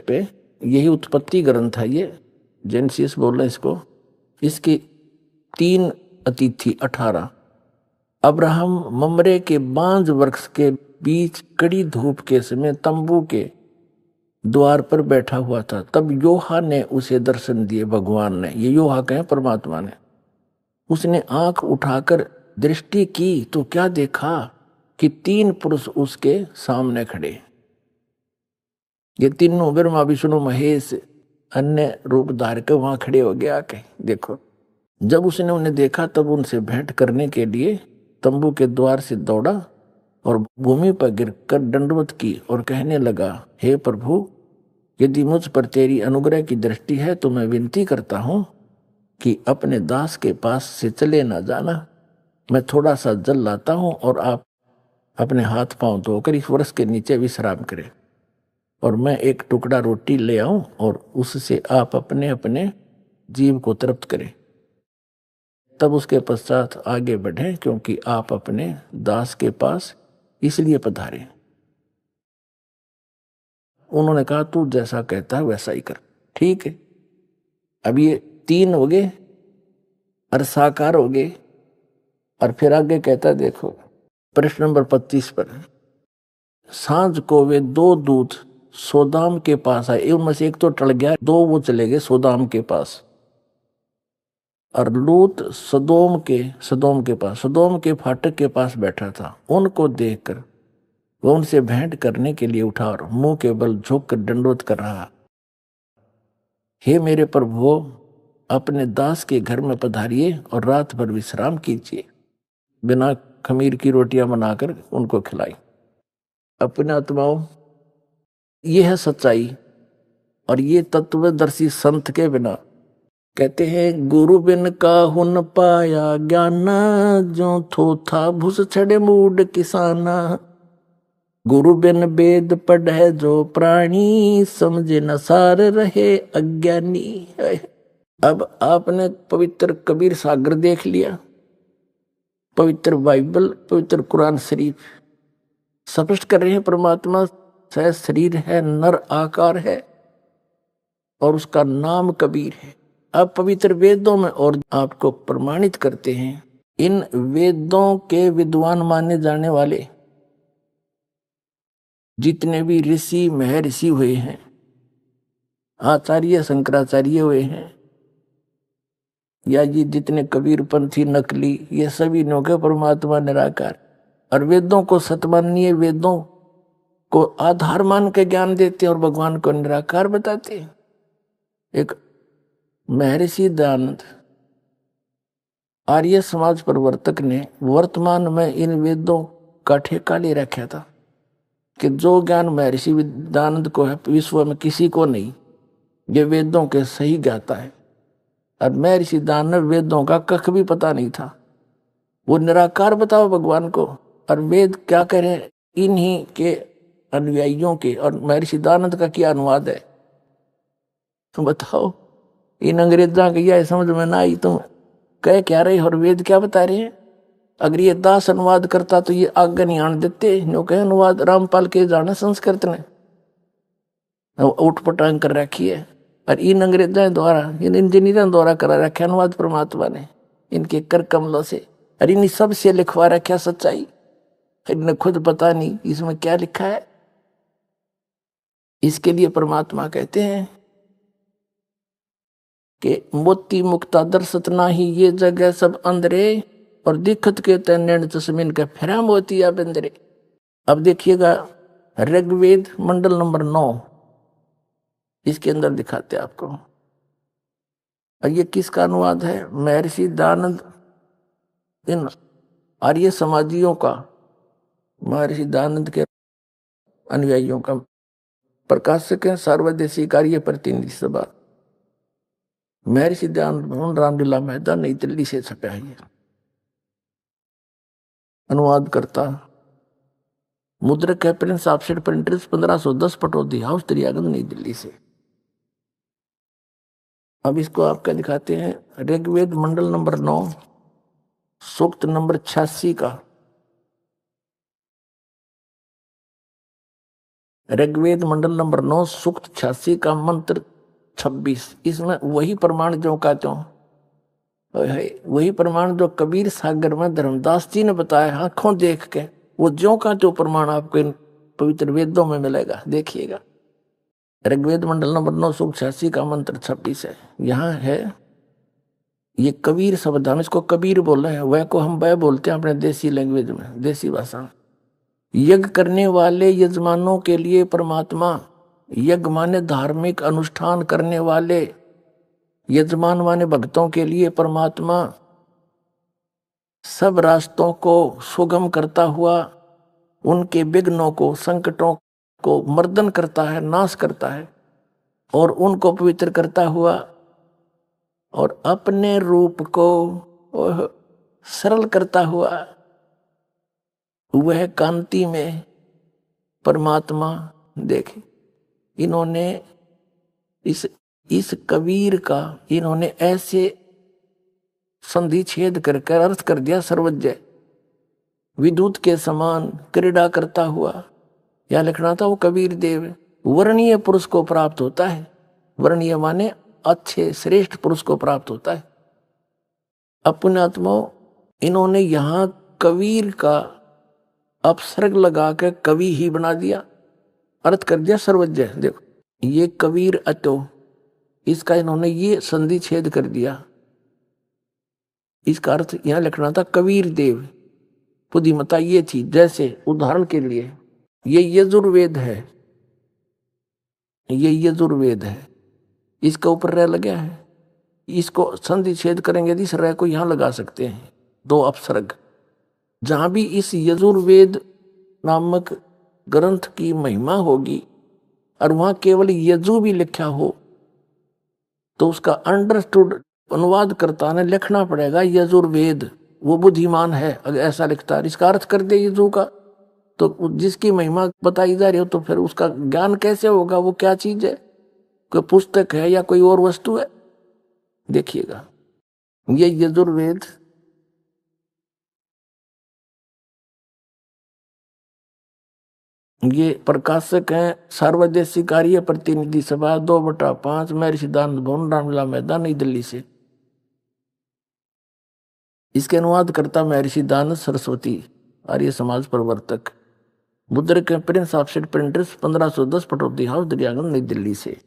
पे यही उत्पत्ति ग्रंथ है, ये जेनेसिस बोल रहे हैं इसको। इसकी 3 अतिथि 18। अब्राहम ममरे के बांज वृक्ष के बीच कड़ी धूप के समय तंबू के द्वार पर बैठा हुआ था। तब यूहा ने उसे दर्शन दिए, भगवान ने, ये यूहा कहे परमात्मा ने। उसने आंख उठाकर दृष्टि की तो क्या देखा कि 3 पुरुष उसके सामने खड़े। ये तीनों ब्रह्मा विष्णु महेश अन्य रूप धार के वहां खड़े हो गए आके। देखो, जब उसने उन्हें देखा तब उनसे भेंट करने के लिए तंबू के द्वार से दौड़ा और भूमि पर गिरकर दंडवत की और कहने लगा, हे प्रभु, यदि मुझ पर तेरी अनुग्रह की दृष्टि है तो मैं विनती करता हूं कि अपने दास के पास से चले ना जाना। मैं थोड़ा सा जल लाता हूं और आप अपने हाथ पांव धोकर इस वृक्ष के नीचे विश्राम करें, और मैं एक टुकड़ा रोटी ले आऊं और उससे आप अपने अपने जीव को तृप्त करें। तब उसके पश्चात आगे बढ़ें, क्योंकि आप अपने दास के पास इसलिए पधारे। उन्होंने कहा, तू जैसा कहता है वैसा ही कर। ठीक है। अब ये 3 हो गए और साकार हो गए। और फिर आगे कहता है, देखो प्रश्न नंबर 25 पर, सांझ को वे 2 दूत सोदाम के पास आए। उनमें से एक तो टल गया, 2 वो चले गए सोदाम के पास। और लूत सदोम के फाटक के पास बैठा था। उनको देखकर वो उनसे भेंट करने के लिए उठा और मुंह के बल झुककर दंडवत कर रहा। हे मेरे प्रभु, अपने दास के घर में पधारिए और रात भर विश्राम कीजिए। बिना खमीर की रोटियां बनाकर उनको खिलाई। अपने आत्माओं, ये है सच्चाई। और ये तत्वदर्शी संत के बिना, कहते हैं, गुरु बिन काहू न पाया ज्ञान, जो थोथा भूस छड़े मूड किसाना। गुरु बिन वेद पढ़े जो प्राणी, समझे न सार रहे अज्ञानी। अब आपने पवित्र कबीर सागर देख लिया, पवित्र बाइबल, पवित्र कुरान शरीफ स्पष्ट कर रहे हैं परमात्मा सह शरीर है, नर आकार है और उसका नाम कबीर है। अब पवित्र वेदों में और आपको प्रमाणित करते हैं। इन वेदों के विद्वान माने जाने वाले जितने भी ऋषि महर्षि हुए हैं, आचार्य शंकराचार्य हुए हैं, या ये जितने कबीर पंथी नकली, ये सभी नो के परमात्मा निराकार। और वेदों को सतमानीय, वेदों को आधार मान के ज्ञान देते और भगवान को निराकार बताते। एक महर्षि दयानंद आर्य समाज प्रवर्तक ने वर्तमान में इन वेदों का ठेका ले रखा था कि जो ज्ञान महर्षि दयानंद को है विश्व में किसी को नहीं, ये वेदों के सही ज्ञाता है। और महर्षि दयानंद वेदों का कख भी पता नहीं था, वो निराकार बताओ भगवान को। और वेद क्या करें, इन्हीं के अनुयायियों के। और महर्षि दयानंद का क्या अनुवाद है तुम बताओ। इन अंग्रेजा की यह समझ में ना आई, तुम कह क्या रहे और वेद क्या बता रहे हैं। अगर ये दास अनुवाद करता तो ये आगे नहीं आने देते। जो कहे अनुवाद रामपाल के जाने संस्कृत ने उठ पटांग कर रखी है। और इन अंग्रेजों द्वारा, इन इंजीनियरों द्वारा करा रखा अनुवाद परमात्मा ने इनके कर कमलों से। और इन सब से लिखवा रखा सच्चाई, इन्हें खुद पता नहीं इसमें क्या लिखा है। इसके लिए परमात्मा कहते हैं कि मोती मुक्ता दर्शत नाही, ये जगह सब अंधरे, और दिखत के तैन तस्मीन का फिरा मोतिया बंदरे। अब देखिएगा ऋग्वेद मंडल नंबर 9, इसके अंदर दिखाते आपको। और ये किसका अनुवाद है? महर्षि दयानंद, इन आर्य समाजियों का, महर्षि दयानंद के अनुयायियों का। प्रकाशक है सर्वदेशी कार्य प्रतिनिधि सभा, महर्षि दयानंद, रामलीला मैदान, नई दिल्ली से छपा है। अनुवाद करता मुद्रक है Prince offset printers, 1510 Pataudi house, Daryaganj, नई दिल्ली से। अब इसको आपका दिखाते हैं ऋग्वेद मंडल नंबर 9 सूक्त नंबर 86 का। ऋग्वेद मंडल नंबर 9 सूक्त 86 का मंत्र 26। इसमें वही प्रमाण जो का त्यों, वही प्रमाण जो कबीर सागर में धर्मदास जी ने बताया आंखों देख के, वो ज्यों का जो प्रमाण आपको इन पवित्र वेदों में मिलेगा। देखिएगा ऋग्वेद मंडल नंबर 9 सूक्त 86 का मंत्र 26 है। यहाँ है ये कबीर शब्द, हम इसको कबीर बोल रहे हैं, वह को हम वह बोलते हैं अपने देसी लैंग्वेज में, देसी भाषा। यज्ञ करने वाले यजमानों के लिए परमात्मा, यज्ञ माने धार्मिक अनुष्ठान करने वाले यजमान माने भक्तों के लिए परमात्मा सब रास्तों को सुगम करता हुआ उनके विघ्नों को, संकटों को मर्दन करता है, नाश करता है, और उनको पवित्र करता हुआ और अपने रूप को सरल करता हुआ वह कांति में परमात्मा देखे। इन्होंने इस कबीर का इन्होंने ऐसे संधि छेद कर अर्थ कर दिया सर्वज्ञ, विद्युत के समान क्रीड़ा करता हुआ। या लिखना था वो कबीर देव वर्णीय पुरुष को प्राप्त होता है। वर्णीय माने अच्छे श्रेष्ठ पुरुष को प्राप्त होता है। अपनात्मा इन्होंने यहां कबीर का अपसर्ग लगा के कवि ही बना दिया, अर्थ कर दिया सर्वज्ञ। देखो ये कबीर अतो, इसका इन्होंने ये संधि छेद कर दिया। इसका अर्थ यहां लिखना था कबीर देव। बुद्धिमता ये थी, जैसे उदाहरण के लिए ये यजुर्वेद है, ये यजुर्वेद है, इसके ऊपर रह लगा है, इसको संधि छेद करेंगे यदि इस रह को यहां लगा सकते हैं, दो अपसर्ग। जहां भी इस यजुर्वेद नामक ग्रंथ की महिमा होगी और वहां केवल यजु भी लिखा हो तो उसका अंडरस्टूड अनुवादकर्ता ने लिखना पड़ेगा यजुर्वेद। वो बुद्धिमान है अगर ऐसा लिखता है, इसका अर्थ कर दे यजु का, तो जिसकी महिमा बताई जा रही हो तो फिर उसका ज्ञान कैसे होगा, वो क्या चीज है, कोई पुस्तक है या कोई और वस्तु है। देखिएगा ये यजुर्वेद ये प्रकाशक हैं सार्वदेशिक कार्य प्रतिनिधि सभा 2/5 महर्षि दानंद भवन रामलीला मैदान नई दिल्ली से। इसके अनुवाद करता महर्षि दानंद सरस्वती आर्य समाज प्रवर्तक। मुद्रक के Prince offset printers 1510 Pataudi house Daryaganj नई दिल्ली से।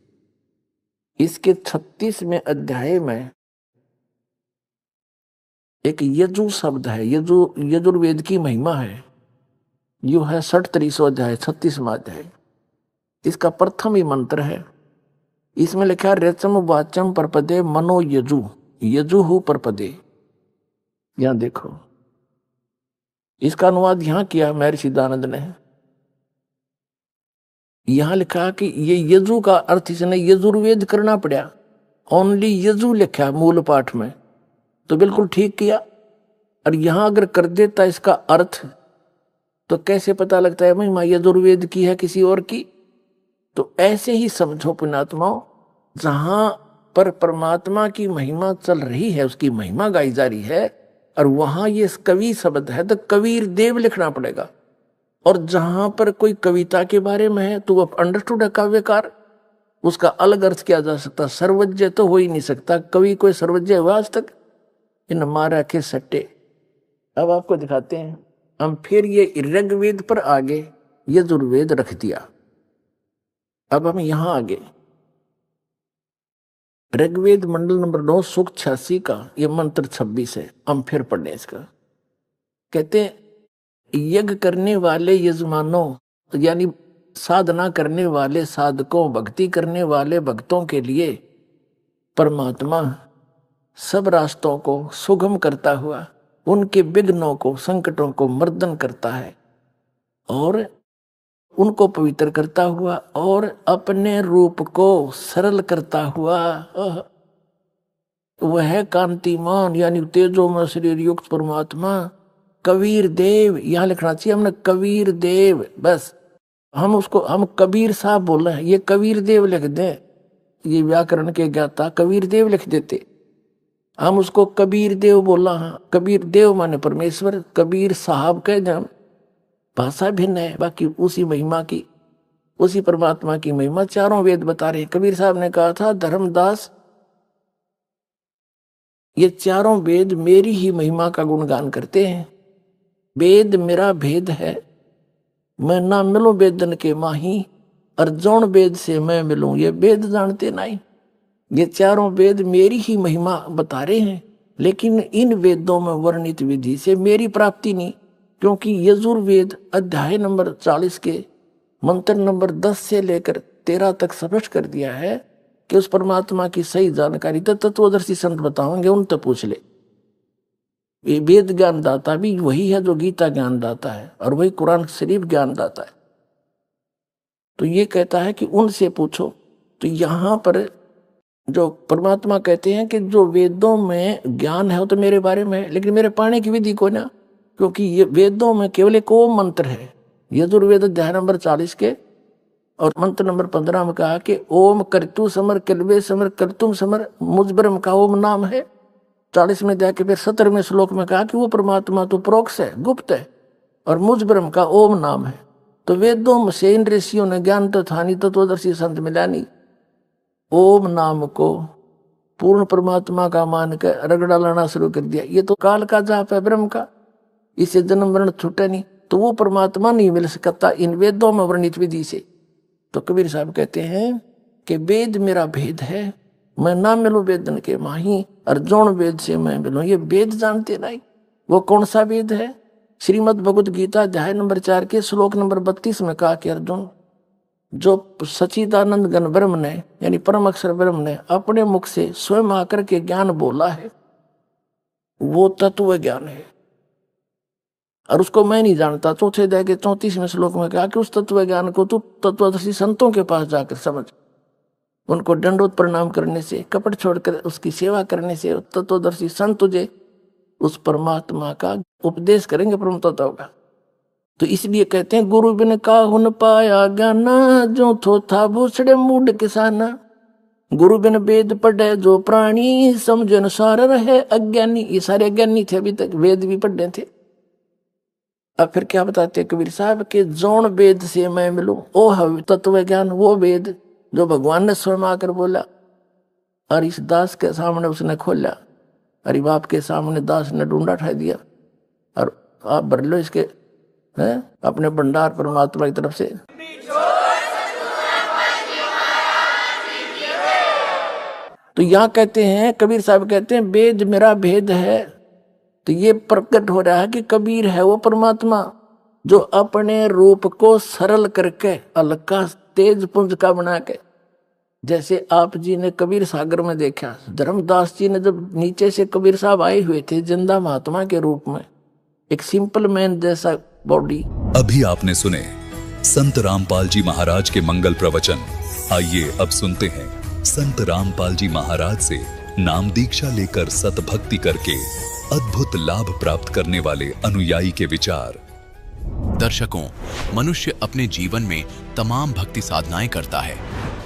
इसके 36वें अध्याय में एक यजु शब्द है, यजुर्वेद की महिमा है। यू है 63वां अध्याय 36वां अध्याय। इसका प्रथम ही मंत्र है, इसमें लिखा रेचम वाचम परपदे मनो यजु यजुहु परपदे। यहां देखो इसका अनुवाद यहां किया महर्षि दानंद ने। यहां लिखा कि ये यजु का अर्थ इसने यजुर्वेद करना पड़ा, ओनली यजु लिखा मूल पाठ में, तो बिल्कुल ठीक किया। और यहां अगर कर देता इसका अर्थ तो कैसे पता लगता है महिमा यजुर्वेद की है किसी और की। तो ऐसे ही समझो पुण्यात्माओं, जहां पर परमात्मा की महिमा चल रही है, उसकी महिमा गाई जा रही है, और वहां ये कवि शब्द है तो कबीर देव लिखना पड़ेगा। और जहां पर कोई कविता के बारे में है तो वो अंडरस्टूड है काव्यकार, उसका अलग अर्थ किया जा सकता। सर्वज्ञ तो हो ही नहीं सकता, कवि कोई सर्वज्ञ हुआ आज तक, इन मारा के सट्टे। अब आपको दिखाते हैं हम फिर ये ऋग्वेद पर आगे यजुर्वेद रख दिया। अब हम यहां आगे ऋग्वेद मंडल नंबर 9 सूक्त 86 का ये मंत्र 26 है, हम फिर पढ़ने इसका। कहते हैं यज्ञ करने वाले यजमानों, यानी साधना करने वाले साधकों, भक्ति करने वाले भक्तों के लिए परमात्मा सब रास्तों को सुगम करता हुआ उनके विघ्नों को, संकटों को मर्दन करता है और उनको पवित्र करता हुआ और अपने रूप को सरल करता हुआ वह कांतिमान यानी तेजोमय शरीर युक्त परमात्मा कबीर देव। यहां लिखना चाहिए हमने कबीर देव, बस हम कबीर साहब बोल रहे हैं, ये कबीर देव लिख दें, ये व्याकरण के ज्ञाता कबीर देव लिख देते, हम उसको कबीर देव बोला। हाँ, कबीर देव माने परमेश्वर, कबीर साहब कह दें, भाषा भिन्न है, बाकी उसी महिमा की, उसी परमात्मा की महिमा चारों वेद बता रहे हैं। कबीर साहब ने कहा था धर्मदास ये चारों वेद मेरी ही महिमा का गुणगान करते हैं। वेद मेरा भेद है, मैं ना मिलूं वेदन के माही, और जौन वेद से मैं मिलूं ये वेद जानते नहीं। ये चारों वेद मेरी ही महिमा बता रहे हैं, लेकिन इन वेदों में वर्णित विधि से मेरी प्राप्ति नहीं, क्योंकि यजुर्वेद अध्याय नंबर 40 के मंत्र नंबर 10 से लेकर 13 तक स्पष्ट कर दिया है कि उस परमात्मा की सही जानकारी तो तत्वदर्शी संत बताओगे, उन तो पूछ ले। ये वेद ज्ञान दाता भी वही है जो गीता ज्ञान दाता है, और वही कुरान शरीफ ज्ञान दाता है। तो ये कहता है कि उनसे पूछो। तो यहाँ पर जो परमात्मा कहते हैं कि जो वेदों में ज्ञान है वो तो मेरे बारे में है, लेकिन मेरे पाने की विधि को ना, क्योंकि ये वेदों में केवल एक ओम मंत्र है। यजुर्वेद अध्याय नंबर 40 के और मंत्र नंबर 15 में कहा कि ओम कर्तु समर कल्वे समर कर्तुम समर, मुझ ब्रह्म का ओम नाम है। 40 में जाके फिर 17वें श्लोक में कहा कि वो परमात्मा तो प्रोक्ष है, गुप्त है, और मुझ ब्रह्म का ओम नाम है। तो वेदों से इन ऋषियों ने ज्ञान तो था नहीं, तत्वदर्शी संत मिला नहीं, ओम नाम को पूर्ण परमात्मा का मान कर रगड़ा लाना शुरू कर दिया। ये तो काल का जाप है ब्रह्म का, इसे जन्म मरण छूटे नहीं, तो वो परमात्मा नहीं मिल सकता इन वेदों में वर्णित विधि से। तो कबीर साहब कहते हैं कि वेद मेरा भेद है, मैं ना मिलूं वेदन के माही, अर्जुन वेद से मैं मिलूं। ये वेद जानते नहीं, वो कौन सा वेद है? श्रीमद् भगवत गीता अध्याय नंबर 4 के श्लोक नंबर 32 में कहा कि अर्जुन, जो सच्चिदानंद घन ब्रह्म ने यानी परम अक्षर ब्रह्म ने अपने मुख से स्वयं आकर के ज्ञान बोला है, वो तत्व ज्ञान है, और उसको मैं नहीं जानता। चौथे अध्याय के 34वें श्लोक में कहा कि उस तत्व ज्ञान को तू तत्वदर्शी संतों के पास जाकर समझ, उनको दंडोत प्रणाम करने से, कपट छोड़कर उसकी सेवा करने से तत्वदर्शी संत तुझे उस परमात्मा का उपदेश करेंगे, परम तत्व का। तो इसलिए कहते हैं गुरु बिन काहुन पाया ज्ञाना, जो थो था भूसड़े मूड किसाना। गुरु बिन वेद पढ़े जो प्राणी, समझ अनुसार रहे अज्ञानी। ये सारे अज्ञानी थे, अभी तक वेद भी पढ़े थे। अब फिर क्या बताते कबीर साहब के जौन वेद से मैं मिलूं, ओ है तत्व ज्ञान, वो वेद जो भगवान ने स्वयं आकर बोला, और इस दास के सामने उसने खोला, अरे बाप के सामने दास ने ढूंढा उठा दिया, और आप भर लो इसके अपने भंडार परमात्मा की तरफ से। तो यहाँ कहते हैं कबीर साहब कहते हैं वेद मेरा भेद है। तो ये प्रकट हो रहा है कि कबीर है वो परमात्मा जो अपने रूप को सरल करके हल्का तेज पुंज का बना के, जैसे आप जी ने कबीर सागर में देखा, धर्मदास जी ने जब नीचे से कबीर साहब आए हुए थे जिंदा महात्मा के रूप में, एक सिंपल मैन जैसा बॉडी। अभी आपने सुने संत रामपाल जी महाराज के मंगल प्रवचन। आइए अब सुनते हैं संत रामपाल जी महाराज से नाम दीक्षा लेकर सतभक्ति करके अद्भुत लाभ प्राप्त करने वाले अनुयायी के विचार। दर्शकों, मनुष्य अपने जीवन में तमाम भक्ति साधनाएं करता है,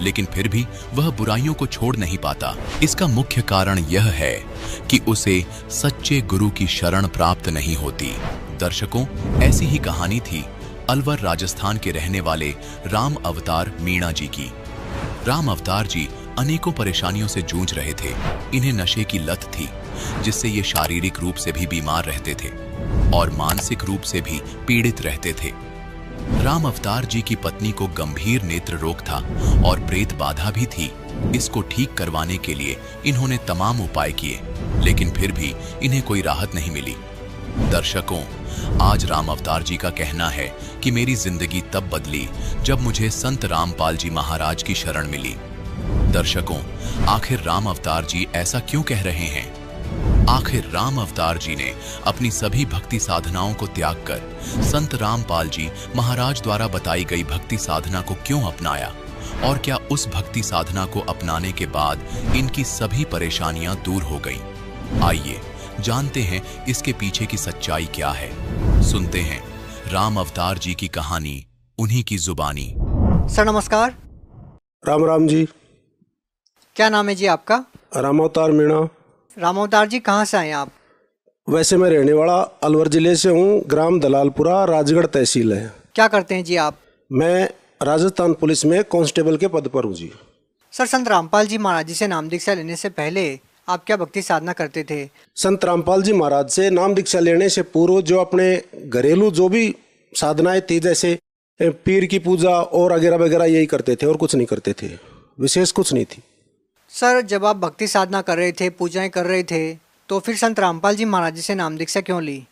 लेकिन फिर भी वह बुराइयों को छोड़ नहीं पाता। इसका मुख्य कारण यह है कि उसे सच्चे गुरु की शरण प्राप्त नहीं होती। दर्शकों, ऐसी ही कहानी थी अलवर राजस्थान के रहने वाले राम अवतार मीणा जी की। राम अवतार जी अनेकों परेशानियों से जूझ रहे थे। इन्हें नशे की लत थी, जिससे ये शारीरिक रूप से भी बीमार रहते थे और मानसिक रूप से भी पीड़ित रहते थे। राम अवतार जी की पत्नी को गंभीर नेत्र रोग था और प्रेत बाधा भी थी। इसको ठीक करवाने के लिए इन्होंने तमाम उपाय किए, लेकिन फिर भी इन्हें कोई राहत नहीं मिली। दर्शकों, आज राम अवतार जी का कहना है कि मेरी जिंदगी तब बदली जब मुझे संत रामपाल जी महाराज की शरण मिली। दर्शकों, आखिर राम अवतार जी ऐसा क्यों कह रहे हैं? आखिर राम अवतार जी ने अपनी सभी भक्ति साधनाओं को त्याग कर संत रामपाल जी महाराज द्वारा बताई गई भक्ति साधना को क्यों अपनाया, और क्या उस भक्ति साधना को अपनाने के बाद इनकी सभी परेशानियां दूर हो गईं? आइए जानते हैं इसके पीछे की सच्चाई क्या है। सुनते हैं राम अवतार जी की कहानी उन्हीं की जुबानी। सर नमस्कार। राम राम जी। क्या नाम है जी आपका? राम अवतार मीणा। राम अवतार जी कहाँ से आए आप? वैसे मैं रहने वाला अलवर जिले से हूँ, ग्राम दलालपुरा, राजगढ़ तहसील है। क्या करते हैं जी आप? मैं राजस्थान पुलिस में कांस्टेबल के पद पर हूँ जी। सर, संत रामपाल जी महाराज जी से नाम दीक्षा लेने से पहले आप क्या भक्ति साधना करते थे? संत रामपाल जी महाराज से नाम दीक्षा लेने से पूर्व जो अपने घरेलू जो भी साधनाएं थी, जैसे पीर की पूजा और वगैरह वगैरह, यही करते थे और कुछ नहीं करते थे, विशेष कुछ नहीं थी। सर, जब आप भक्ति साधना कर रहे थे, पूजाएं कर रहे थे, तो फिर संत रामपाल जी महाराज जी से नाम दीक्षा क्यों ली?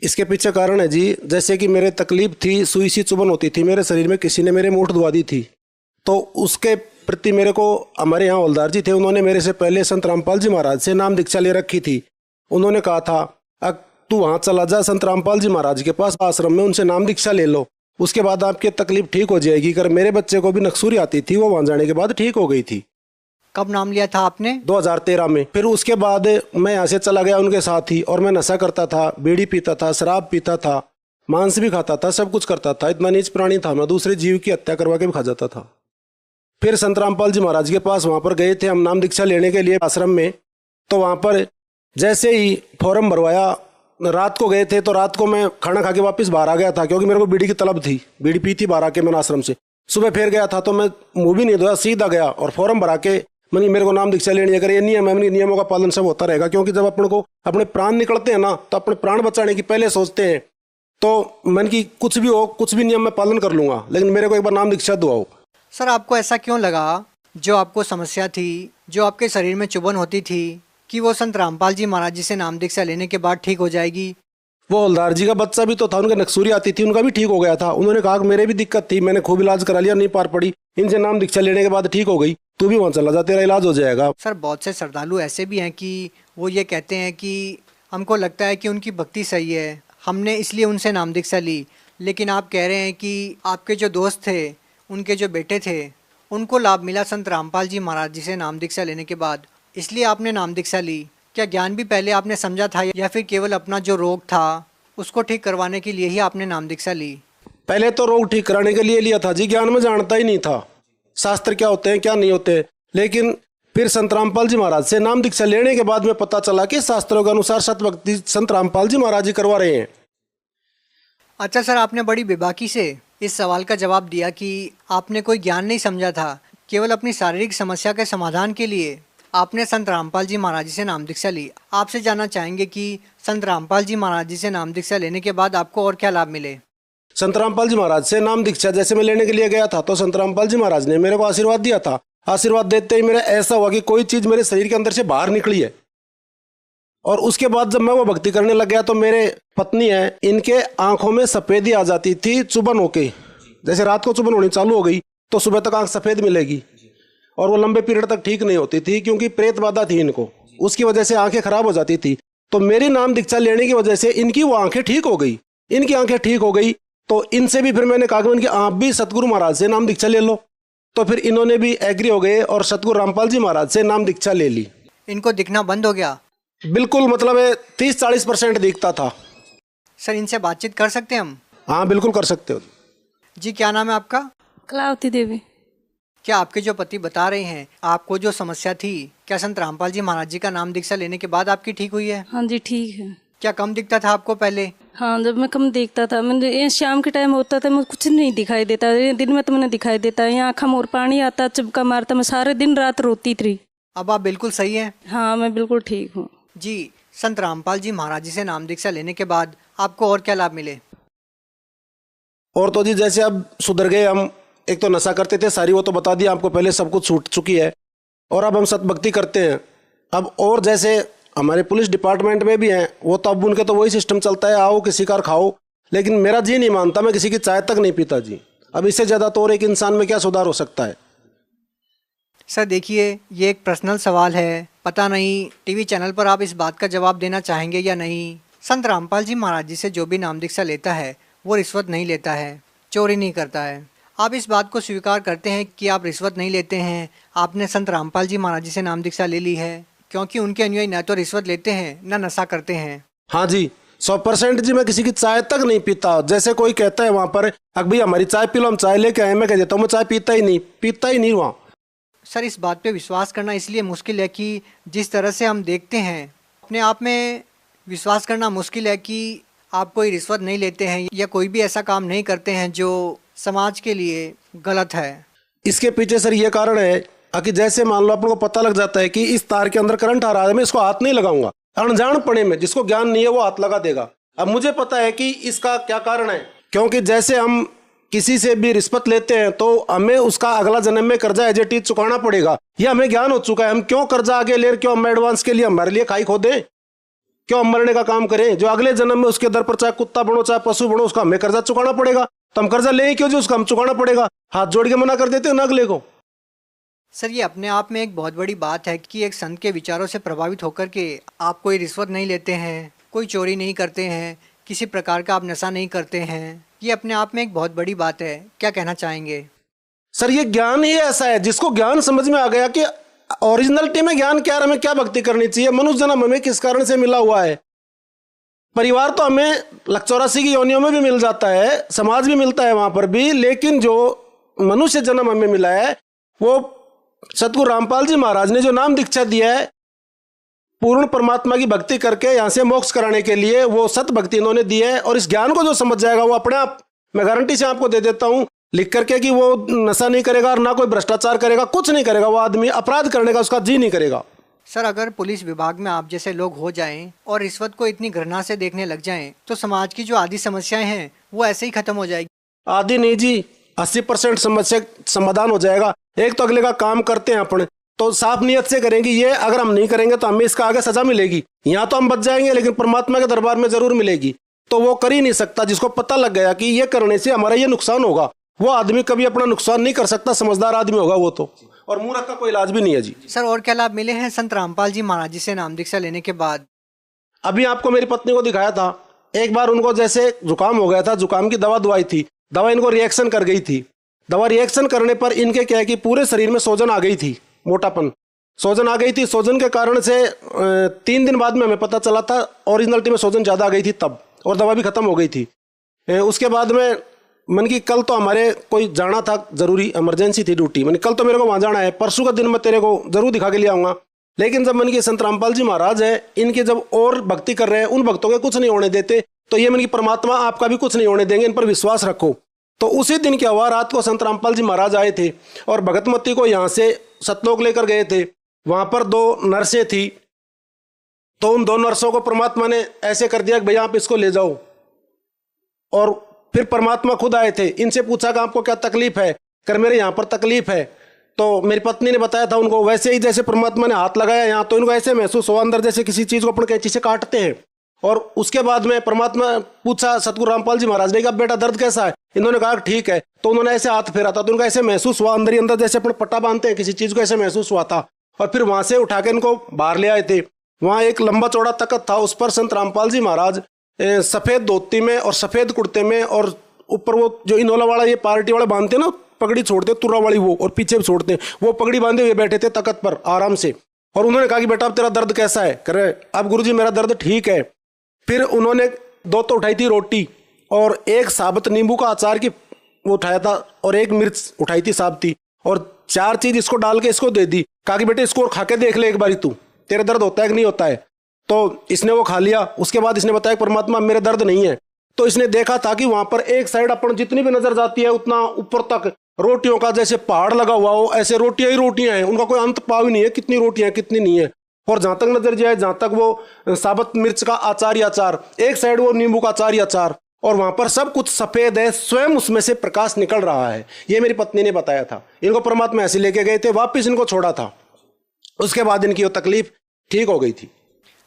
इसके पीछे कारण है जी, जैसे कि मेरे तकलीफ थी, सुई सी चुभन होती थी मेरे शरीर में, किसी ने मेरे मूठ दुआ दी थी, तो उसके प्रति मेरे को हमारे यहाँ हवलदार जी थे, उन्होंने मेरे से पहले संत रामपाल जी महाराज से नाम दीक्षा ले रखी थी, उन्होंने कहा था तू वहाँ चला जा संत रामपाल जी महाराज के पास आश्रम में, उनसे नाम दीक्षा ले लो, उसके बाद आपकी तकलीफ ठीक हो जाएगी। कर मेरे बच्चे को भी नक्सूरी आती थी, वो वहाँ जाने के बाद ठीक हो गई थी। कब नाम लिया था आपने? 2013 में। फिर उसके बाद मैं यहाँ से चला गया उनके साथ ही, और मैं नशा करता था, बीड़ी पीता था, शराब पीता था, मांस भी खाता था, सब कुछ करता था। इतना नीच प्राणी था मैं, दूसरे जीव की हत्या करवा के भी खा जाता था। फिर संत रामपाल जी महाराज के पास वहाँ पर गए थे हम नाम दीक्षा लेने के लिए आश्रम में। तो वहाँ पर जैसे ही फॉर्म भरवाया, रात को गए थे, तो रात को मैं खाना खा के वापस बाहर आ गया था, क्योंकि मेरे को बीड़ी की तलब थी, बीड़ी पी थी बाहर आके मैंने आश्रम से। सुबह फिर गया था तो मैं मुँह भी नहीं धोया, सीधा गया और फॉर्म भरा के मैंने मेरे को नाम दीक्षा लेनी है। अगर ये नियम है, नियमों का पालन सब होता रहेगा, क्योंकि जब अपन को अपने प्राण निकलते हैं ना, तो अपने प्राण बचाने की पहले सोचते हैं। तो मैंने कि कुछ भी हो, कुछ भी नियम मैं पालन कर लूंगा, लेकिन मेरे को एक बार नाम दीक्षा दुआओ। सर, आपको ऐसा क्यों लगा, जो आपको समस्या थी, जो आपके शरीर में चुभन होती थी, कि वो संत रामपाल जी महाराज जी से नाम दीक्षा लेने के बाद ठीक हो जाएगी? वो हवलदार जी का बच्चा भी तो था, उनके नक्सूरी आती थी, उनका भी ठीक हो गया था। उन्होंने कहा कि मेरे भी दिक्कत थी, मैंने खूब इलाज करा लिया, नहीं पार पड़ी, इनसे नाम दीक्षा लेने के बाद ठीक हो गई, तू भी वहाँ चला जा, तेरा इलाज हो जाएगा। सर, बहुत से श्रद्धालु ऐसे भी हैं कि वो ये कहते हैं कि हमको लगता है कि उनकी भक्ति सही है, हमने इसलिए उनसे नाम दीक्षा ली, लेकिन आप कह रहे हैं कि आपके जो दोस्त थे, उनके जो बेटे थे, उनको लाभ मिला संत रामपाल जी महाराज जी से नाम दीक्षा लेने के बाद, इसलिए आपने नाम दीक्षा ली। क्या ज्ञान भी पहले आपने समझा था, या फिर केवल अपना जो रोग था उसको ठीक करवाने के लिए ही आपने नाम दीक्षा ली? पहले तो रोग ठीक कराने के लिए लिया था जी, ज्ञान में जानता ही नहीं था शास्त्र क्या होते हैं क्या नहीं होते। लेकिन फिर संत रामपाल जी महाराज से नाम दीक्षा लेने के बाद में पता चला कि शास्त्रों के अनुसार सतभक्ति संत रामपाल जी महाराज जी करवा रहे हैं। अच्छा सर, आपने बड़ी बेबाकी से इस सवाल का जवाब दिया कि आपने कोई ज्ञान नहीं समझा था, केवल अपनी शारीरिक समस्या के समाधान के लिए आपने संत रामपाल जी महाराज जी से नाम दीक्षा ली। आपसे जानना चाहेंगे कि संत रामपाल जी महाराज जी से नाम दीक्षा लेने के बाद आपको और क्या लाभ मिले? संत रामपाल जी महाराज से नाम दीक्षा जैसे मैं लेने के लिए गया था, तो संत रामपाल जी महाराज ने मेरे को आशीर्वाद दिया था। आशीर्वाद देते ही मेरा ऐसा हुआ कि कोई चीज मेरे शरीर के अंदर से बाहर निकली है। और उसके बाद जब मैं वो भक्ति करने लग गया, तो मेरे पत्नी है, इनके आंखों में सफेदी आ जाती थी चुभन होके। जैसे रात को चुभन होनी चालू हो गई तो सुबह तक आंख सफेद मिलेगी, और वो लंबे पीरियड तक ठीक नहीं होती थी, क्योंकि प्रेत बाधा थी इनको, उसकी वजह से आंखें खराब हो जाती थी। तो मेरी नाम दीक्षा लेने की वजह से इनकी वो आंखें ठीक हो गई। इनकी आंखें ठीक हो गई तो इनसे भी फिर मैंने कहा कि आप भी सतगुरु महाराज से नाम दीक्षा ले लो। तो फिर इन्होंने भी एग्री हो गए और सतगुरु रामपाल जी महाराज से नाम दीक्षा ले ली। इनको दिखना बंद हो गया? बिल्कुल, मतलब 30-40% दिखता था। सर, इनसे बातचीत कर सकते हैं हम? हाँ बिल्कुल कर सकते हो जी। क्या नाम है आपका? कलावती देवी। क्या आपके जो पति बता रहे हैं, आपको जो समस्या थी, क्या संत रामपाल जी महाराज जी का नाम दीक्षा लेने के बाद आपकी ठीक हुई है? हाँ जी, ठीक है। क्या कम दिखता था आपको पहले? हाँ, जब मैं कम देखता था, मैंने शाम के टाइम होता था, मुझे कुछ नहीं दिखाई देता, दिन में तो मैंने दिखाई देता है, आँखों में और पानी आता, चिपका मारता, मैं सारे दिन रात रोती थी। अब आप बिल्कुल सही हैं? हाँ, मैं बिल्कुल ठीक हूँ जी। संत रामपाल जी महाराज जी से नाम दीक्षा लेने के बाद आपको और क्या लाभ मिले? और तो जी जैसे अब सुधर गए हम। एक तो नशा करते थे सारी, वो तो बता दिया आपको पहले, सब कुछ छूट चुकी है। और अब हम सतभक्ति करते हैं। अब और जैसे हमारे पुलिस डिपार्टमेंट में भी हैं, वो तो अब उनके तो वही सिस्टम चलता है, आओ किसी कार खाओ। लेकिन मेरा जी नहीं मानता, मैं किसी की चाय तक नहीं पीता जी। अब इससे ज़्यादा तो और एक इंसान में क्या सुधार हो सकता है? सर देखिए, ये एक पर्सनल सवाल है, पता नहीं टीवी चैनल पर आप इस बात का जवाब देना चाहेंगे या नहीं। संत रामपाल जी महाराज जी से जो भी नाम दीक्षा लेता है वो रिश्वत नहीं लेता है, चोरी नहीं करता है। आप इस बात को स्वीकार करते हैं कि आप रिश्वत नहीं लेते हैं, आपने संत रामपाल जी महाराज जी से नाम दीक्षा ले ली है, क्योंकि उनके अनुयायी न तो रिश्वत लेते हैं न नशा करते हैं। हाँ जी, 100% जी। मैं किसी की चाय तक नहीं पीता। जैसे कोई कहता है वहाँ पर, अब भैया हमारी चाय पी लो, हम चाय लेके आए, मैं कह देता हूँ मैं चाय पीता ही नहीं वहाँ। सर, इस बात पे विश्वास करना इसलिए मुश्किल है कि जिस तरह से हम देखते हैं, अपने आप में विश्वास करना मुश्किल है कि आप कोई रिश्वत नहीं लेते हैं या कोई भी ऐसा काम नहीं करते हैं जो समाज के लिए गलत है। इसके पीछे सर ये कारण है कि जैसे मान लो अपन को पता लग जाता है कि इस तार के अंदर करंट आ रहा है, मैं इसको हाथ नहीं लगाऊंगा। अनजान पड़े में जिसको ज्ञान नहीं है वो हाथ लगा देगा। अब मुझे पता है कि इसका क्या कारण है, क्योंकि जैसे हम किसी से भी रिश्वत लेते हैं तो हमें उसका अगला जन्म में कर्जा एज इट इज चुकाना पड़ेगा। यह हमें ज्ञान हो चुका है। हम क्यों कर्जा आगे ले, क्यों हम एडवांस के लिए हमारे लिए खाई खो दें, क्यों हम मरने का काम करें? जो अगले जन्म में उसके दर पर चाहे कुत्ता बनो चाहे पशु बनो, उसका हमें कर्जा चुकाना पड़ेगा। तो हम कर्जा ले क्यों, जो उसका हम चुकाना पड़ेगा। हाथ जोड़ के मना कर देते हैं ना अगले को। सर, ये अपने आप में एक बहुत बड़ी बात है कि एक संत के विचारों से प्रभावित होकर के आप कोई रिश्वत नहीं लेते हैं, कोई चोरी नहीं करते हैं, किसी प्रकार का आप नशा नहीं करते हैं। ये अपने आप में एक बहुत बड़ी बात है। क्या कहना चाहेंगे? सर, ये ज्ञान ही ऐसा है जिसको ज्ञान समझ में आ गया कि ओरिजिनलिटी में ज्ञान क्या है, हमें क्या भक्ति करनी चाहिए, मनुष्य जन्म हमें किस कारण से मिला हुआ है। परिवार तो हमें 84 की योनियों में भी मिल जाता है, समाज भी मिलता है वहां पर भी, लेकिन जो मनुष्य जन्म हमें मिला है वो सतगुरु रामपाल जी महाराज ने जो नाम दीक्षा दिया है, पूर्ण परमात्मा की भक्ति करके यहाँ से मोक्ष कराने के लिए, वो सत भक्ति इन्होंने दी है। और इस ज्ञान को जो समझ जाएगा वो अपने आप, मैं गारंटी से आपको दे देता हूँ लिख करके, कि वो नशा नहीं करेगा और ना कोई भ्रष्टाचार करेगा, कुछ नहीं करेगा। वो आदमी अपराध करने का उसका जी नहीं करेगा। सर, अगर पुलिस विभाग में आप जैसे लोग हो जाएं और रिश्वत को इतनी घृणा से देखने लग जाएं, तो समाज की जो आदि समस्याएं हैं वो ऐसे ही खत्म हो जाएगी? आदि नहीं जी, 80% समस्या समाधान हो जाएगा। एक तो अगले का काम करते हैं अपने, तो साफ नियत से करेंगे। ये अगर हम नहीं करेंगे तो हमें इसका आगे सजा मिलेगी। यहाँ तो हम बच जाएंगे लेकिन परमात्मा के दरबार में जरूर मिलेगी। तो वो कर ही नहीं सकता। जिसको पता लग गया कि ये करने से हमारा ये नुकसान होगा, वो आदमी कभी अपना नुकसान नहीं कर सकता। समझदार आदमी होगा वो तो। और मूर्ख का कोई इलाज भी नहीं है जी। सर, और क्या लाभ मिले हैं संत रामपाल जी महाराज जी से नाम दीक्षा लेने के बाद? अभी आपको मेरी पत्नी को दिखाया था, एक बार उनको जैसे जुकाम हो गया था, जुकाम की दवा दवाई थी, दवा इनको रिएक्शन कर गई थी। दवा रिएक्शन करने पर इनके क्या है कि पूरे शरीर में सूजन आ गई थी, मोटापन, सूजन आ गई थी। सूजन के कारण से 3 दिन बाद में हमें पता चला था ओरिजिनलिटी में सूजन ज़्यादा आ गई थी तब, और दवा भी खत्म हो गई थी। उसके बाद में मन की कल तो हमारे कोई जाना था, जरूरी इमरजेंसी थी ड्यूटी, मैंने कल तो मेरे को वहाँ जाना है, परसों का दिन मैं तेरे को जरूर दिखा के ले आऊँगा। लेकिन जब मन की संत रामपाल जी महाराज है, इनके जब और भक्ति कर रहे हैं, उन भक्तों के कुछ नहीं होने देते, तो ये मन की परमात्मा आपका भी कुछ नहीं होने देंगे, इन पर विश्वास रखो। तो उसी दिन क्या हुआ, रात को संत रामपाल जी महाराज आए थे और भगतमती को यहाँ से सतलोक लेकर गए थे। वहाँ पर 2 नर्सें थी, तो उन 2 नर्सों को परमात्मा ने ऐसे कर दिया कि भैया आप इसको ले जाओ। और फिर परमात्मा खुद आए थे, इनसे पूछा कि आपको क्या तकलीफ है? कर मेरे यहाँ पर तकलीफ है। तो मेरी पत्नी ने बताया था उनको, वैसे ही जैसे परमात्मा ने हाथ लगाया यहाँ, तो इनको ऐसे महसूस हुआ अंदर जैसे किसी चीज़ को अपन कैंची से काटते हैं। और उसके बाद में परमात्मा पूछा सतगुरु रामपाल जी महाराज ने कि अब बेटा दर्द कैसा है? इन्होंने कहा ठीक है। तो उन्होंने ऐसे हाथ फेरा था, तो उनको ऐसे महसूस हुआ अंदर ही अंदर जैसे अपन पट्टा बांधते हैं किसी चीज़ को, ऐसे महसूस हुआ था। और फिर वहाँ से उठा के इनको बाहर ले आए थे। वहाँ एक लंबा चौड़ा तख्त था, उस पर संत रामपाल जी महाराज सफ़ेद धोती में और सफ़ेद कुर्ते में, और ऊपर वो जो इनोला वाला ये पार्टी वाले बांधते ना, पगड़ी छोड़ते तुर्रा वाली वो, और पीछे भी छोड़ते, वो पगड़ी बांधे हुए बैठे थे तख्त पर आराम से। और उन्होंने कहा कि बेटा अब तेरा दर्द कैसा है? करे अब गुरुजी मेरा दर्द ठीक है। फिर उन्होंने 2 तो उठाई थी रोटी, और 1 साबुत नींबू का अचार की वो उठाया था, और 1 मिर्च उठाई थी साबती, और 4 चीज इसको डाल के इसको दे दी। कहा कि बेटे इसको और खा के देख ले एक बारी, तू तेरा दर्द होता है कि नहीं होता है। तो इसने वो खा लिया। उसके बाद इसने बताया परमात्मा मेरे दर्द नहीं है। तो इसने देखा था कि वहां पर एक साइड अपन जितनी भी नजर जाती है उतना ऊपर तक रोटियों का जैसे पहाड़ लगा हुआ हो, ऐसे रोटियां ही रोटियां हैं, उनका कोई अंत पाव ही नहीं है, कितनी रोटियां कितनी नहीं है। और जहां तक नजर जाए, जहां तक वो साबुत मिर्च का अचार ही अचार, एक साइड वो नींबू का अचार ही अचार, और वहां पर सब कुछ सफेद है, स्वयं उसमें से प्रकाश निकल रहा है। ये मेरी पत्नी ने बताया था। इनको परमात्मा ऐसे लेके गए थे, वापिस इनको छोड़ा था। उसके बाद इनकी वो तकलीफ ठीक हो गई थी।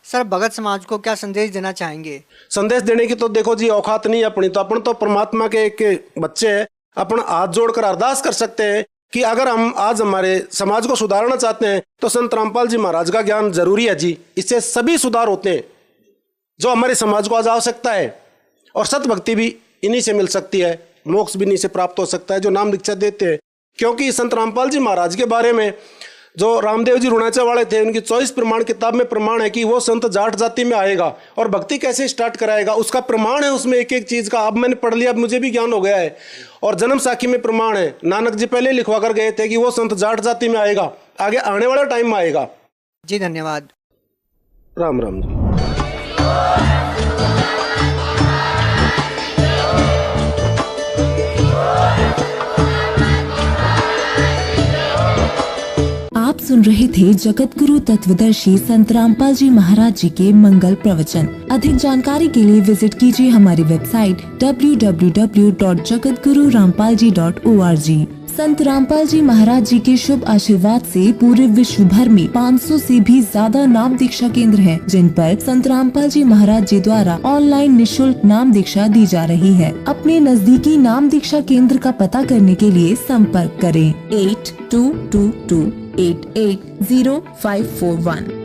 सर, भगत समाज को क्या संदेश देना चाहेंगे? संदेश देने की तो देखो जी औकात नहीं अपनी, तो अपन तो परमात्मा के एक बच्चे हैं। अपन हाथ जोड़कर अरदास कर सकते हैं कि अगर हम आज हमारे समाज को सुधारना चाहते हैं तो संत रामपाल जी महाराज का ज्ञान जरूरी है जी। इससे सभी सुधार होते हैं जो हमारे समाज को आज आवश्यकता है। और सत भक्ति भी इन्हीं से मिल सकती है, मोक्ष भी इन्हीं से प्राप्त हो सकता है जो नाम दीक्षा देते हैं। क्योंकि संत रामपाल जी महाराज के बारे में जो रामदेव जी रुणाचा वाले थे, उनकी 24 प्रमाण किताब में प्रमाण है कि वो संत जाट जाति में आएगा और भक्ति कैसे स्टार्ट कराएगा, उसका प्रमाण है उसमें एक एक चीज का। अब मैंने पढ़ लिया, अब मुझे भी ज्ञान हो गया है। और जन्म साखी में प्रमाण है, नानक जी पहले लिखवा कर गए थे कि वो संत जाट जाति में आएगा, आगे आने वाला टाइम में आएगा जी। धन्यवाद। राम राम जी। आप सुन रहे थे जगत गुरु तत्वदर्शी संत रामपाल जी महाराज जी के मंगल प्रवचन। अधिक जानकारी के लिए विजिट कीजिए हमारी वेबसाइट www.jagatgururampalji.org। संत रामपाल जी महाराज जी के शुभ आशीर्वाद से पूरे विश्व भर में 500 से भी ज्यादा नाम दीक्षा केंद्र हैं, जिन पर संत रामपाल जी महाराज जी द्वारा ऑनलाइन निशुल्क नाम दीक्षा दी जा रही है। अपने नजदीकी नाम दीक्षा केंद्र का पता करने के लिए संपर्क करें 8222880541।